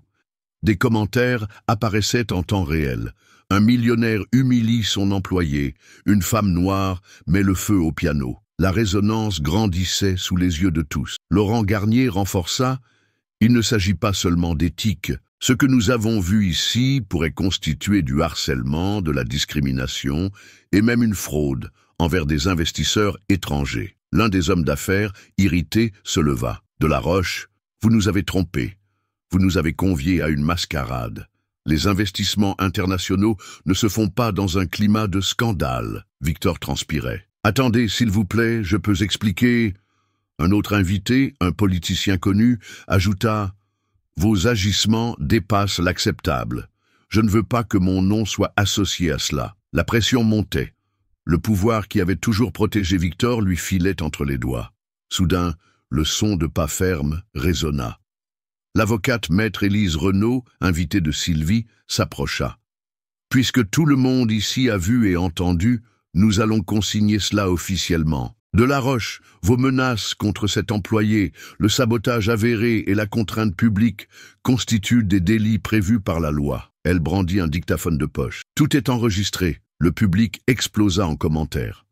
Des commentaires apparaissaient en temps réel. Un millionnaire humilie son employé. Une femme noire met le feu au piano. La résonance grandissait sous les yeux de tous. Laurent Garnier renforça « Il ne s'agit pas seulement d'éthique. Ce que nous avons vu ici pourrait constituer du harcèlement, de la discrimination et même une fraude envers des investisseurs étrangers. » L'un des hommes d'affaires, irrité, se leva. « De Laroche, vous nous avez trompés. Vous nous avez conviés à une mascarade. Les investissements internationaux ne se font pas dans un climat de scandale. » Victor transpirait. « Attendez, s'il vous plaît, je peux expliquer. » Un autre invité, un politicien connu, ajouta « Vos agissements dépassent l'acceptable. Je ne veux pas que mon nom soit associé à cela. » La pression montait. Le pouvoir qui avait toujours protégé Victor lui filait entre les doigts. Soudain, le son de pas fermes résonna. L'avocate maître Élise Renaud, invitée de Sylvie, s'approcha. « Puisque tout le monde ici a vu et entendu, nous allons consigner cela officiellement. De Laroche, vos menaces contre cet employé, le sabotage avéré et la contrainte publique constituent des délits prévus par la loi. » Elle brandit un dictaphone de poche. « Tout est enregistré. » Le public explosa en commentaires.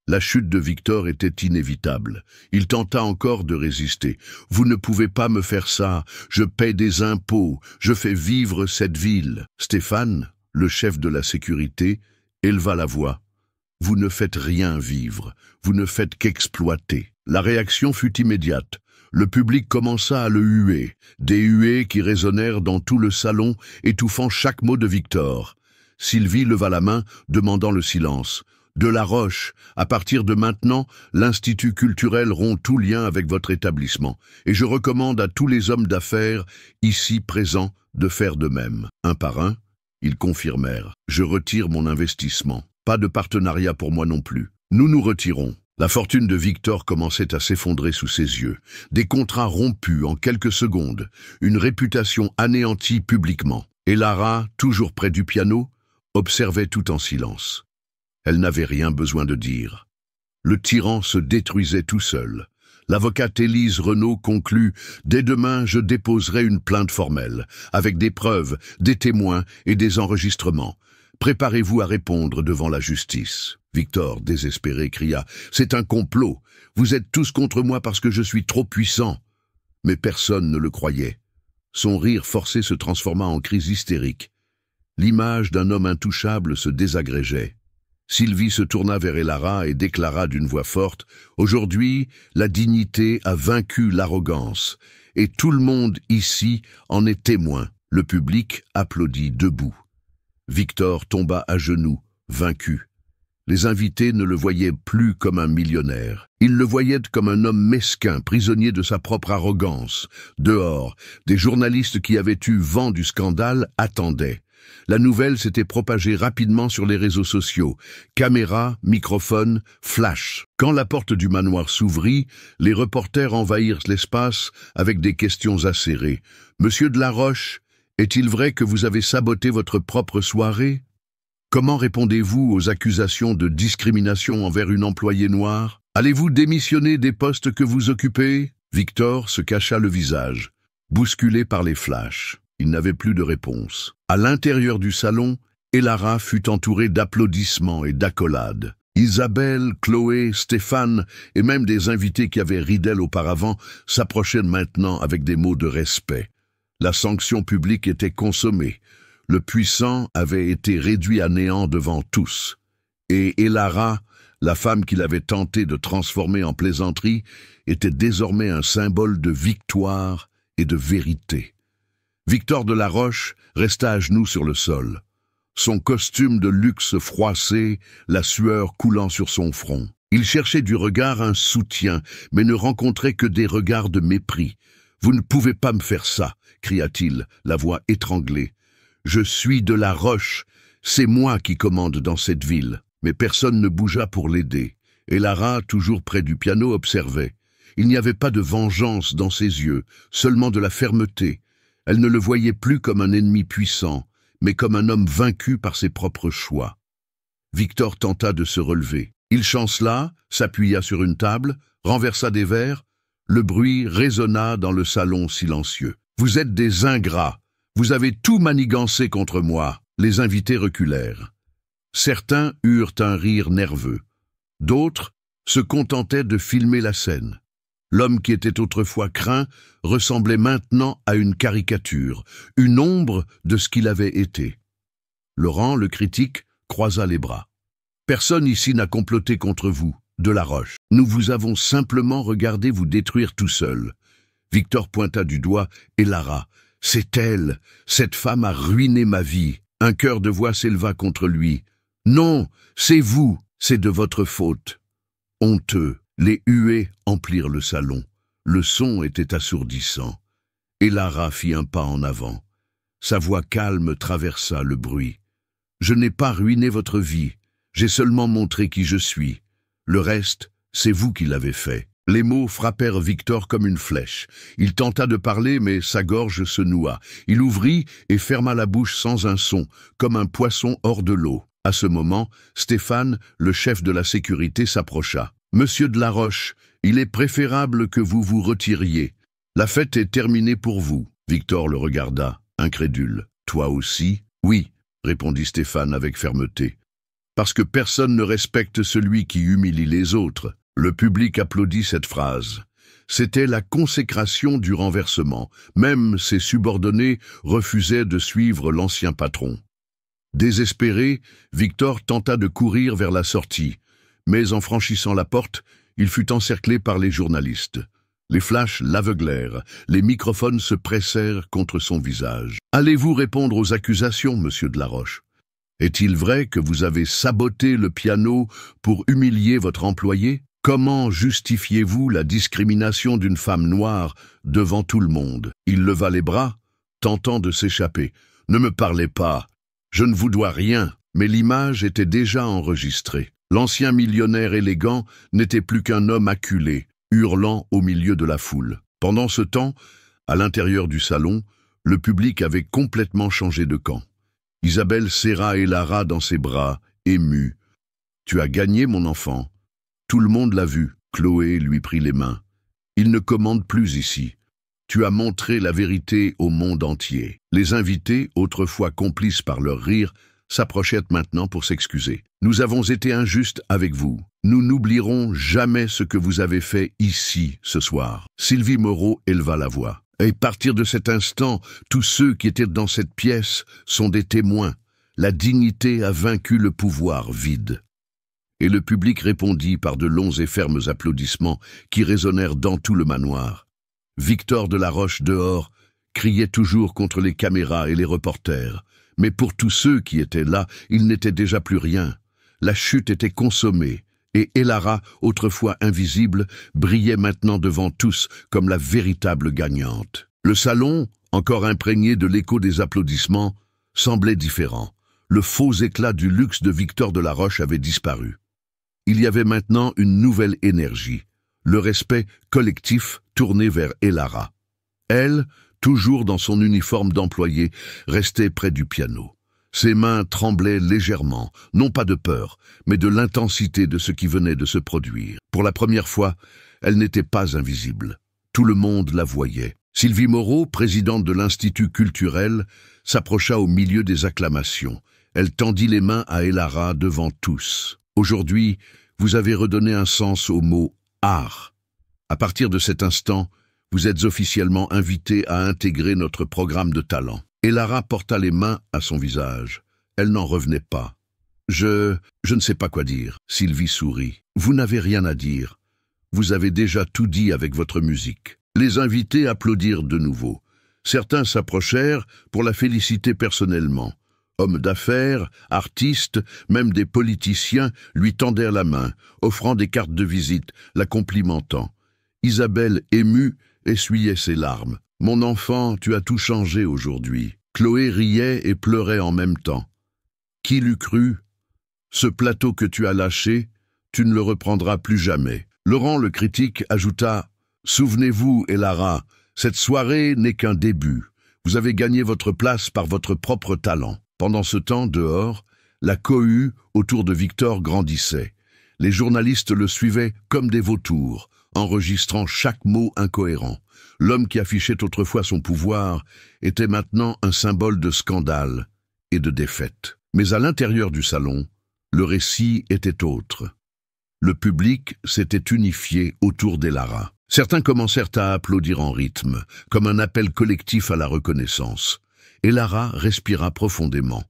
La chute de Victor était inévitable. Il tenta encore de résister. « Vous ne pouvez pas me faire ça. Je paie des impôts. Je fais vivre cette ville. » Stéphane, le chef de la sécurité, éleva la voix. « Vous ne faites rien vivre. Vous ne faites qu'exploiter. » La réaction fut immédiate. Le public commença à le huer. Des huées qui résonnèrent dans tout le salon, étouffant chaque mot de Victor. Sylvie leva la main, demandant le silence. « De Laroche, à partir de maintenant, l'Institut culturel rompt tout lien avec votre établissement, et je recommande à tous les hommes d'affaires, ici présents, de faire de même. » Un par un, ils confirmèrent. « Je retire mon investissement. Pas de partenariat pour moi non plus. Nous nous retirons. » La fortune de Victor commençait à s'effondrer sous ses yeux. Des contrats rompus en quelques secondes, une réputation anéantie publiquement. Et Lara, toujours près du piano, observait tout en silence. Elle n'avait rien besoin de dire. Le tyran se détruisait tout seul. L'avocate Élise Renaud conclut « Dès demain, je déposerai une plainte formelle, avec des preuves, des témoins et des enregistrements. Préparez-vous à répondre devant la justice. » Victor, désespéré, cria « C'est un complot. Vous êtes tous contre moi parce que je suis trop puissant. » Mais personne ne le croyait. Son rire forcé se transforma en crise hystérique. L'image d'un homme intouchable se désagrégeait. Sylvie se tourna vers Elara et déclara d'une voix forte « Aujourd'hui, la dignité a vaincu l'arrogance, et tout le monde ici en est témoin. » Le public applaudit debout. Victor tomba à genoux, vaincu. Les invités ne le voyaient plus comme un millionnaire. Ils le voyaient comme un homme mesquin, prisonnier de sa propre arrogance. Dehors, des journalistes qui avaient eu vent du scandale attendaient. La nouvelle s'était propagée rapidement sur les réseaux sociaux. Caméras, microphones, flash. Quand la porte du manoir s'ouvrit, les reporters envahirent l'espace avec des questions acérées. « Monsieur de Laroche, est-il vrai que vous avez saboté votre propre soirée ? Comment répondez-vous aux accusations de discrimination envers une employée noire ? Allez-vous démissionner des postes que vous occupez ?» Victor se cacha le visage, bousculé par les flashs. Il n'avait plus de réponse. À l'intérieur du salon, Elara fut entourée d'applaudissements et d'accolades. Isabelle, Chloé, Stéphane et même des invités qui avaient ri d'elle auparavant s'approchaient maintenant avec des mots de respect. La sanction publique était consommée. Le puissant avait été réduit à néant devant tous. Et Elara, la femme qu'il avait tenté de transformer en plaisanterie, était désormais un symbole de victoire et de vérité. Victor de la Roche resta à genoux sur le sol. Son costume de luxe froissé, la sueur coulant sur son front. Il cherchait du regard un soutien, mais ne rencontrait que des regards de mépris. « Vous ne pouvez pas me faire ça !» cria-t-il, la voix étranglée. « Je suis de la Roche, c'est moi qui commande dans cette ville. » Mais personne ne bougea pour l'aider. Et Lara, toujours près du piano, observait. Il n'y avait pas de vengeance dans ses yeux, seulement de la fermeté. Elle ne le voyait plus comme un ennemi puissant, mais comme un homme vaincu par ses propres choix. Victor tenta de se relever. Il chancela, s'appuya sur une table, renversa des verres. Le bruit résonna dans le salon silencieux. « Vous êtes des ingrats. Vous avez tout manigancé contre moi. » Les invités reculèrent. Certains eurent un rire nerveux. D'autres se contentaient de filmer la scène. L'homme qui était autrefois craint ressemblait maintenant à une caricature, une ombre de ce qu'il avait été. Laurent, le critique, croisa les bras. « Personne ici n'a comploté contre vous, de la Roche. Nous vous avons simplement regardé vous détruire tout seul. » Victor pointa du doigt et Lara. « C'est elle, cette femme a ruiné ma vie. » Un chœur de voix s'éleva contre lui. « Non, c'est vous, c'est de votre faute. » Honteux, les huées emplirent le salon. Le son était assourdissant. Et Lara fit un pas en avant. Sa voix calme traversa le bruit. « Je n'ai pas ruiné votre vie, j'ai seulement montré qui je suis. Le reste, c'est vous qui l'avez fait. » Les mots frappèrent Victor comme une flèche. Il tenta de parler, mais sa gorge se noua. Il ouvrit et ferma la bouche sans un son, comme un poisson hors de l'eau. À ce moment, Stéphane, le chef de la sécurité, s'approcha. « Monsieur de la Roche, il est préférable que vous vous retiriez. La fête est terminée pour vous. » Victor le regarda, incrédule. « Toi aussi ?»« Oui, » répondit Stéphane avec fermeté. « Parce que personne ne respecte celui qui humilie les autres. » Le public applaudit cette phrase. C'était la consécration du renversement. Même ses subordonnés refusaient de suivre l'ancien patron. Désespéré, Victor tenta de courir vers la sortie. Mais en franchissant la porte, il fut encerclé par les journalistes. Les flashs l'aveuglèrent, les microphones se pressèrent contre son visage. « Allez-vous répondre aux accusations, monsieur de la Roche ? Est-il vrai que vous avez saboté le piano pour humilier votre employé ? Comment justifiez-vous la discrimination d'une femme noire devant tout le monde ?» Il leva les bras, tentant de s'échapper. « Ne me parlez pas, je ne vous dois rien. » Mais l'image était déjà enregistrée. L'ancien millionnaire élégant n'était plus qu'un homme acculé, hurlant au milieu de la foule. Pendant ce temps, à l'intérieur du salon, le public avait complètement changé de camp. Isabelle serra Lara dans ses bras, émue. « Tu as gagné, mon enfant. » Tout le monde l'a vu. Chloé lui prit les mains. « Il ne commande plus ici. Tu as montré la vérité au monde entier. » Les invités, autrefois complices par leur rire, s'approchèrent maintenant pour s'excuser. « Nous avons été injustes avec vous. Nous n'oublierons jamais ce que vous avez fait ici ce soir. » Sylvie Moreau éleva la voix. « Et à partir de cet instant, tous ceux qui étaient dans cette pièce sont des témoins. La dignité a vaincu le pouvoir vide. » Et le public répondit par de longs et fermes applaudissements qui résonnèrent dans tout le manoir. Victor de la Roche dehors criait toujours contre les caméras et les reporters. Mais pour tous ceux qui étaient là, il n'était déjà plus rien. La chute était consommée, et Lara, autrefois invisible, brillait maintenant devant tous comme la véritable gagnante. Le salon, encore imprégné de l'écho des applaudissements, semblait différent. Le faux éclat du luxe de Victor de la Roche avait disparu. Il y avait maintenant une nouvelle énergie, le respect collectif tourné vers Lara. Elle, toujours dans son uniforme d'employé, restait près du piano. Ses mains tremblaient légèrement, non pas de peur, mais de l'intensité de ce qui venait de se produire. Pour la première fois, elle n'était pas invisible. Tout le monde la voyait. Sylvie Moreau, présidente de l'Institut culturel, s'approcha au milieu des acclamations. Elle tendit les mains à Lara devant tous. Aujourd'hui, vous avez redonné un sens au mot « art ». À partir de cet instant, vous êtes officiellement invité à intégrer notre programme de talent. Lara porta les mains à son visage. Elle n'en revenait pas. Je ne sais pas quoi dire. Sylvie sourit. Vous n'avez rien à dire. Vous avez déjà tout dit avec votre musique. Les invités applaudirent de nouveau. Certains s'approchèrent pour la féliciter personnellement. Hommes d'affaires, artistes, même des politiciens lui tendèrent la main, offrant des cartes de visite, la complimentant. Isabelle, émue, essuyait ses larmes. « Mon enfant, tu as tout changé aujourd'hui. » Chloé riait et pleurait en même temps. « Qui l'eût cru? Ce plateau que tu as lâché, tu ne le reprendras plus jamais. » Laurent, le critique, ajouta « Souvenez-vous, Elara, cette soirée n'est qu'un début. Vous avez gagné votre place par votre propre talent. » Pendant ce temps, dehors, la cohue autour de Victor grandissait. Les journalistes le suivaient comme des vautours, enregistrant chaque mot incohérent. L'homme qui affichait autrefois son pouvoir était maintenant un symbole de scandale et de défaite. Mais à l'intérieur du salon, le récit était autre. Le public s'était unifié autour d'Elara. Certains commencèrent à applaudir en rythme, comme un appel collectif à la reconnaissance. Elara respira profondément.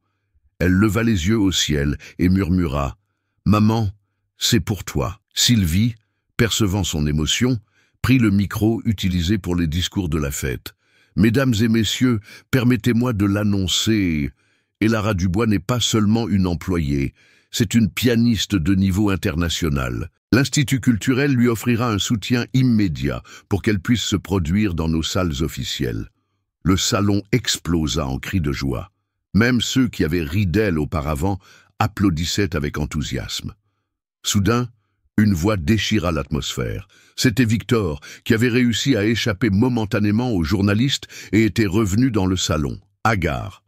Elle leva les yeux au ciel et murmura « Maman, c'est pour toi ». Sylvie, percevant son émotion, prit le micro utilisé pour les discours de la fête. « Mesdames et messieurs, permettez-moi de l'annoncer. Elara Dubois n'est pas seulement une employée, c'est une pianiste de niveau international. L'Institut culturel lui offrira un soutien immédiat pour qu'elle puisse se produire dans nos salles officielles. » Le salon explosa en cris de joie. Même ceux qui avaient ri d'elle auparavant applaudissaient avec enthousiasme. Soudain, une voix déchira l'atmosphère. C'était Victor, qui avait réussi à échapper momentanément aux journalistes et était revenu dans le salon, hagard.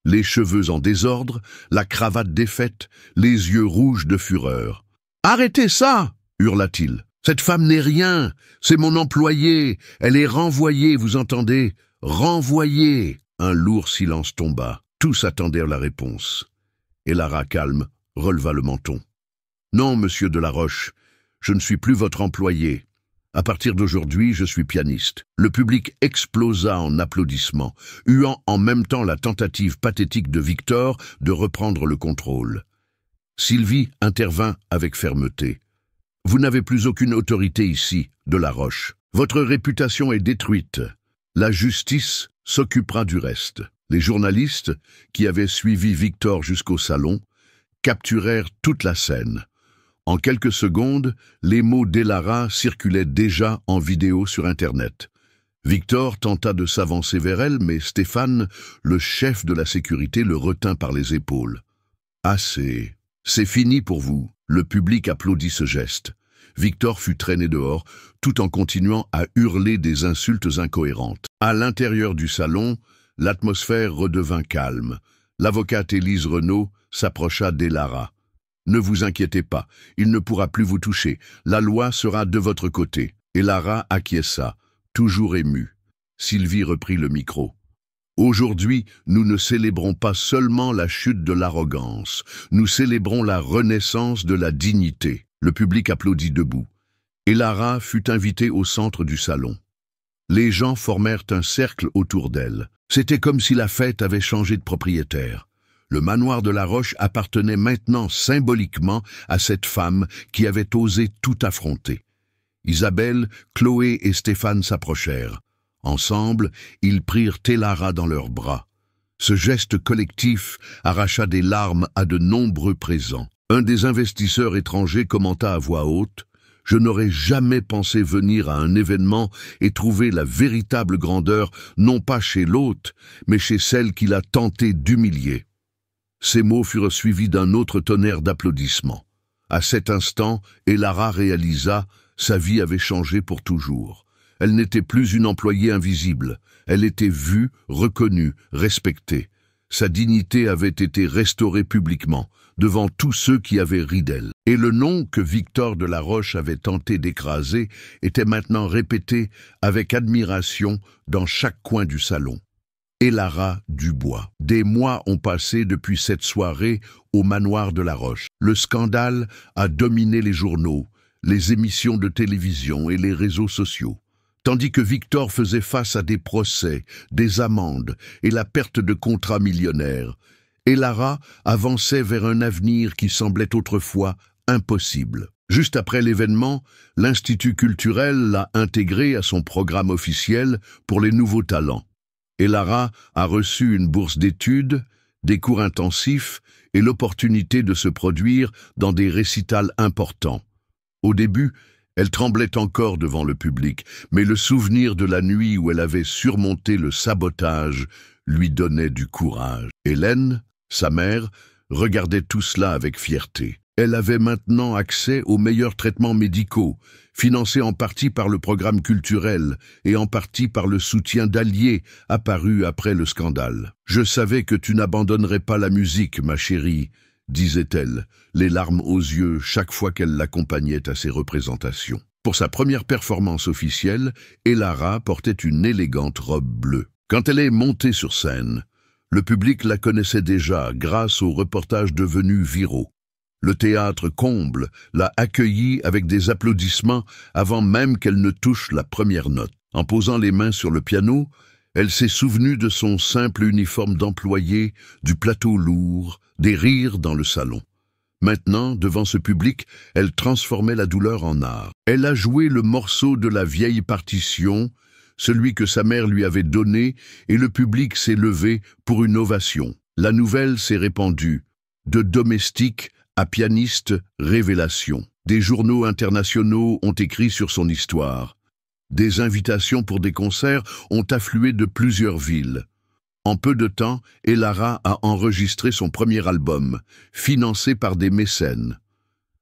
Les cheveux en désordre, la cravate défaite, les yeux rouges de fureur. « Arrêtez ça !» hurla-t-il. « Cette femme n'est rien, c'est mon employée, elle est renvoyée, vous entendez ? Renvoyée !» Un lourd silence tomba. Tous attendèrent la réponse. Elara, calme, releva le menton. « Non, monsieur Delaroche, je ne suis plus votre employé. À partir d'aujourd'hui, je suis pianiste. » Le public explosa en applaudissements, huant en même temps la tentative pathétique de Victor de reprendre le contrôle. Sylvie intervint avec fermeté. « Vous n'avez plus aucune autorité ici, Delaroche. Votre réputation est détruite. La justice s'occupera du reste. » Les journalistes, qui avaient suivi Victor jusqu'au salon, capturèrent toute la scène. En quelques secondes, les mots d'Elara circulaient déjà en vidéo sur Internet. Victor tenta de s'avancer vers elle, mais Stéphane, le chef de la sécurité, le retint par les épaules. « Assez. C'est fini pour vous. » Le public applaudit ce geste. Victor fut traîné dehors, tout en continuant à hurler des insultes incohérentes. À l'intérieur du salon, l'atmosphère redevint calme. L'avocate Élise Renaud s'approcha d'Elara. « Ne vous inquiétez pas, il ne pourra plus vous toucher. La loi sera de votre côté. » Elara acquiesça, toujours émue. Sylvie reprit le micro. « Aujourd'hui, nous ne célébrons pas seulement la chute de l'arrogance, nous célébrons la renaissance de la dignité. » Le public applaudit debout. Elara fut invitée au centre du salon. Les gens formèrent un cercle autour d'elle. C'était comme si la fête avait changé de propriétaire. Le manoir de la Roche appartenait maintenant symboliquement à cette femme qui avait osé tout affronter. Isabelle, Chloé et Stéphane s'approchèrent. Ensemble, ils prirent Elara dans leurs bras. Ce geste collectif arracha des larmes à de nombreux présents. Un des investisseurs étrangers commenta à voix haute « Je n'aurais jamais pensé venir à un événement et trouver la véritable grandeur non pas chez l'hôte, mais chez celle qu'il a tenté d'humilier. » Ces mots furent suivis d'un autre tonnerre d'applaudissements. À cet instant, Elara réalisa « Sa vie avait changé pour toujours. Elle n'était plus une employée invisible. Elle était vue, reconnue, respectée. Sa dignité avait été restaurée publiquement, devant tous ceux qui avaient ri d'elle. Et le nom que Victor Delaroche avait tenté d'écraser était maintenant répété avec admiration dans chaque coin du salon. Elara Dubois. Des mois ont passé depuis cette soirée au manoir de la Roche. Le scandale a dominé les journaux, les émissions de télévision et les réseaux sociaux. Tandis que Victor faisait face à des procès, des amendes et la perte de contrats millionnaires, Elara avançait vers un avenir qui semblait autrefois impossible. Juste après l'événement, l'Institut culturel l'a intégré à son programme officiel pour les nouveaux talents. Et Lara a reçu une bourse d'études, des cours intensifs et l'opportunité de se produire dans des récitals importants. Au début, elle tremblait encore devant le public, mais le souvenir de la nuit où elle avait surmonté le sabotage lui donnait du courage. Hélène, sa mère, regardait tout cela avec fierté. Elle avait maintenant accès aux meilleurs traitements médicaux, financés en partie par le programme culturel et en partie par le soutien d'alliés apparus après le scandale. « Je savais que tu n'abandonnerais pas la musique, ma chérie », disait-elle, les larmes aux yeux chaque fois qu'elle l'accompagnait à ses représentations. Pour sa première performance officielle, Elara portait une élégante robe bleue. Quand elle est montée sur scène, le public la connaissait déjà grâce aux reportages devenus viraux. Le théâtre Comble l'a accueillie avec des applaudissements avant même qu'elle ne touche la première note. En posant les mains sur le piano, elle s'est souvenue de son simple uniforme d'employé, du plateau lourd, des rires dans le salon. Maintenant, devant ce public, elle transformait la douleur en art. Elle a joué le morceau de la vieille partition, celui que sa mère lui avait donné, et le public s'est levé pour une ovation. La nouvelle s'est répandue. De domestique à pianiste, révélation. Des journaux internationaux ont écrit sur son histoire. Des invitations pour des concerts ont afflué de plusieurs villes. En peu de temps, Elara a enregistré son premier album, financé par des mécènes.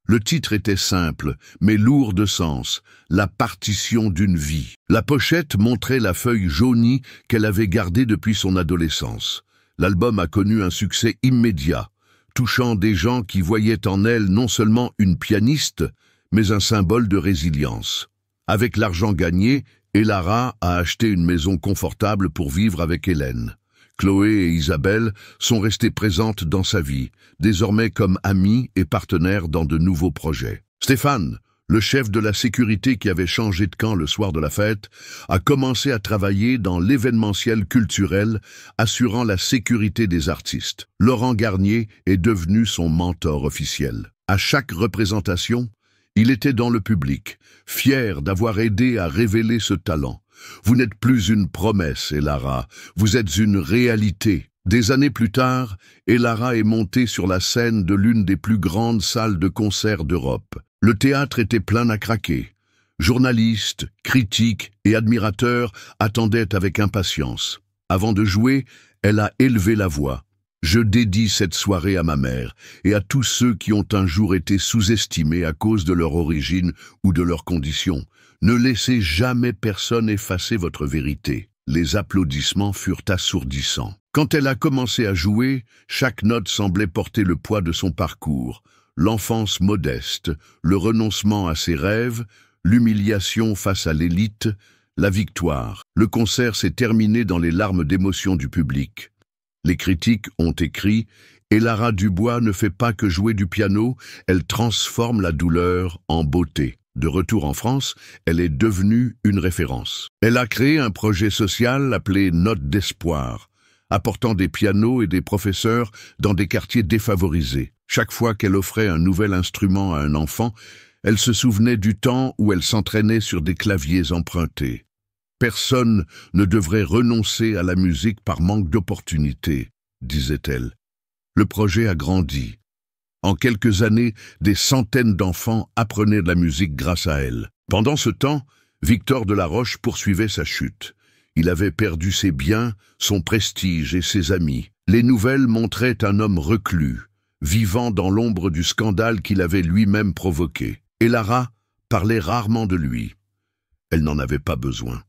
Le titre était simple, mais lourd de sens, La partition d'une vie. La pochette montrait la feuille jaunie qu'elle avait gardée depuis son adolescence. L'album a connu un succès immédiat, touchant des gens qui voyaient en elle non seulement une pianiste, mais un symbole de résilience. Avec l'argent gagné, Elara a acheté une maison confortable pour vivre avec Hélène. Chloé et Isabelle sont restées présentes dans sa vie, désormais comme amies et partenaires dans de nouveaux projets. Stéphane, le chef de la sécurité qui avait changé de camp le soir de la fête, a commencé à travailler dans l'événementiel culturel, assurant la sécurité des artistes. Laurent Garnier est devenu son mentor officiel. À chaque représentation, il était dans le public, fier d'avoir aidé à révéler ce talent. Vous n'êtes plus une promesse, Elara, vous êtes une réalité. Des années plus tard, Elara est montée sur la scène de l'une des plus grandes salles de concert d'Europe. Le théâtre était plein à craquer. Journalistes, critiques et admirateurs attendaient avec impatience. Avant de jouer, elle a élevé la voix. Je dédie cette soirée à ma mère et à tous ceux qui ont un jour été sous-estimés à cause de leur origine ou de leurs conditions. Ne laissez jamais personne effacer votre vérité. Les applaudissements furent assourdissants. Quand elle a commencé à jouer, chaque note semblait porter le poids de son parcours. L'enfance modeste, le renoncement à ses rêves, l'humiliation face à l'élite, la victoire. Le concert s'est terminé dans les larmes d'émotion du public. Les critiques ont écrit « Elara Dubois ne fait pas que jouer du piano, elle transforme la douleur en beauté ». De retour en France, elle est devenue une référence. Elle a créé un projet social appelé Notes d'espoir, apportant des pianos et des professeurs dans des quartiers défavorisés. Chaque fois qu'elle offrait un nouvel instrument à un enfant, elle se souvenait du temps où elle s'entraînait sur des claviers empruntés. Personne ne devrait renoncer à la musique par manque d'opportunités, disait-elle. Le projet a grandi. En quelques années, des centaines d'enfants apprenaient de la musique grâce à elle. Pendant ce temps, Victor Delaroche poursuivait sa chute. Il avait perdu ses biens, son prestige et ses amis. Les nouvelles montraient un homme reclus, vivant dans l'ombre du scandale qu'il avait lui-même provoqué. Elara parlait rarement de lui. Elle n'en avait pas besoin.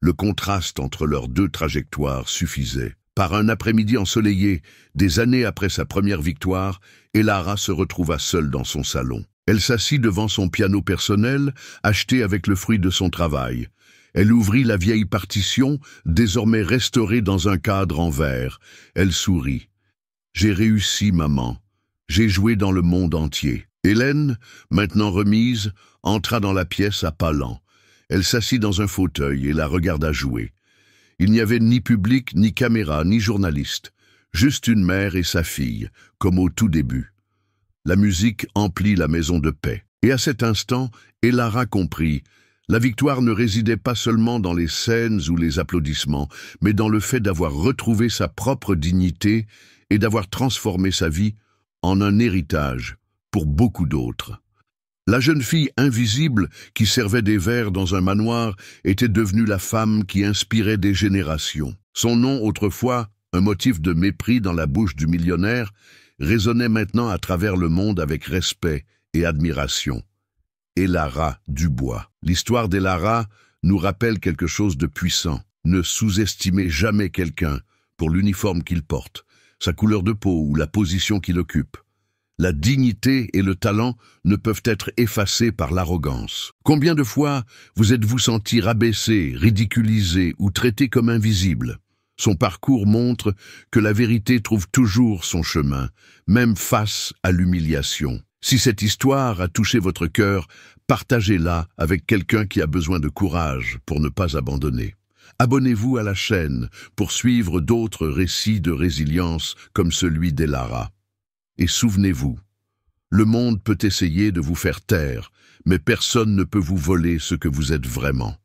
Le contraste entre leurs deux trajectoires suffisait. Par un après-midi ensoleillé, des années après sa première victoire, Elara se retrouva seule dans son salon. Elle s'assit devant son piano personnel, acheté avec le fruit de son travail. Elle ouvrit la vieille partition, désormais restaurée dans un cadre en verre. Elle sourit. « J'ai réussi, maman. J'ai joué dans le monde entier. » Hélène, maintenant remise, entra dans la pièce à pas lents. Elle s'assit dans un fauteuil et la regarda jouer. Il n'y avait ni public, ni caméra, ni journaliste. Juste une mère et sa fille, comme au tout début. La musique emplit la maison de paix. Et à cet instant, Elara comprit. La victoire ne résidait pas seulement dans les scènes ou les applaudissements, mais dans le fait d'avoir retrouvé sa propre dignité et d'avoir transformé sa vie en un héritage pour beaucoup d'autres. La jeune fille invisible qui servait des verres dans un manoir était devenue la femme qui inspirait des générations. Son nom, autrefois un motif de mépris dans la bouche du millionnaire, résonnait maintenant à travers le monde avec respect et admiration. Elara Dubois. L'histoire d'Elara nous rappelle quelque chose de puissant. Ne sous-estimez jamais quelqu'un pour l'uniforme qu'il porte, sa couleur de peau ou la position qu'il occupe. La dignité et le talent ne peuvent être effacés par l'arrogance. Combien de fois vous êtes-vous senti rabaissé, ridiculisé ou traité comme invisible? Son parcours montre que la vérité trouve toujours son chemin, même face à l'humiliation. Si cette histoire a touché votre cœur, partagez-la avec quelqu'un qui a besoin de courage pour ne pas abandonner. Abonnez-vous à la chaîne pour suivre d'autres récits de résilience comme celui d'Elara. Et souvenez-vous, le monde peut essayer de vous faire taire, mais personne ne peut vous voler ce que vous êtes vraiment.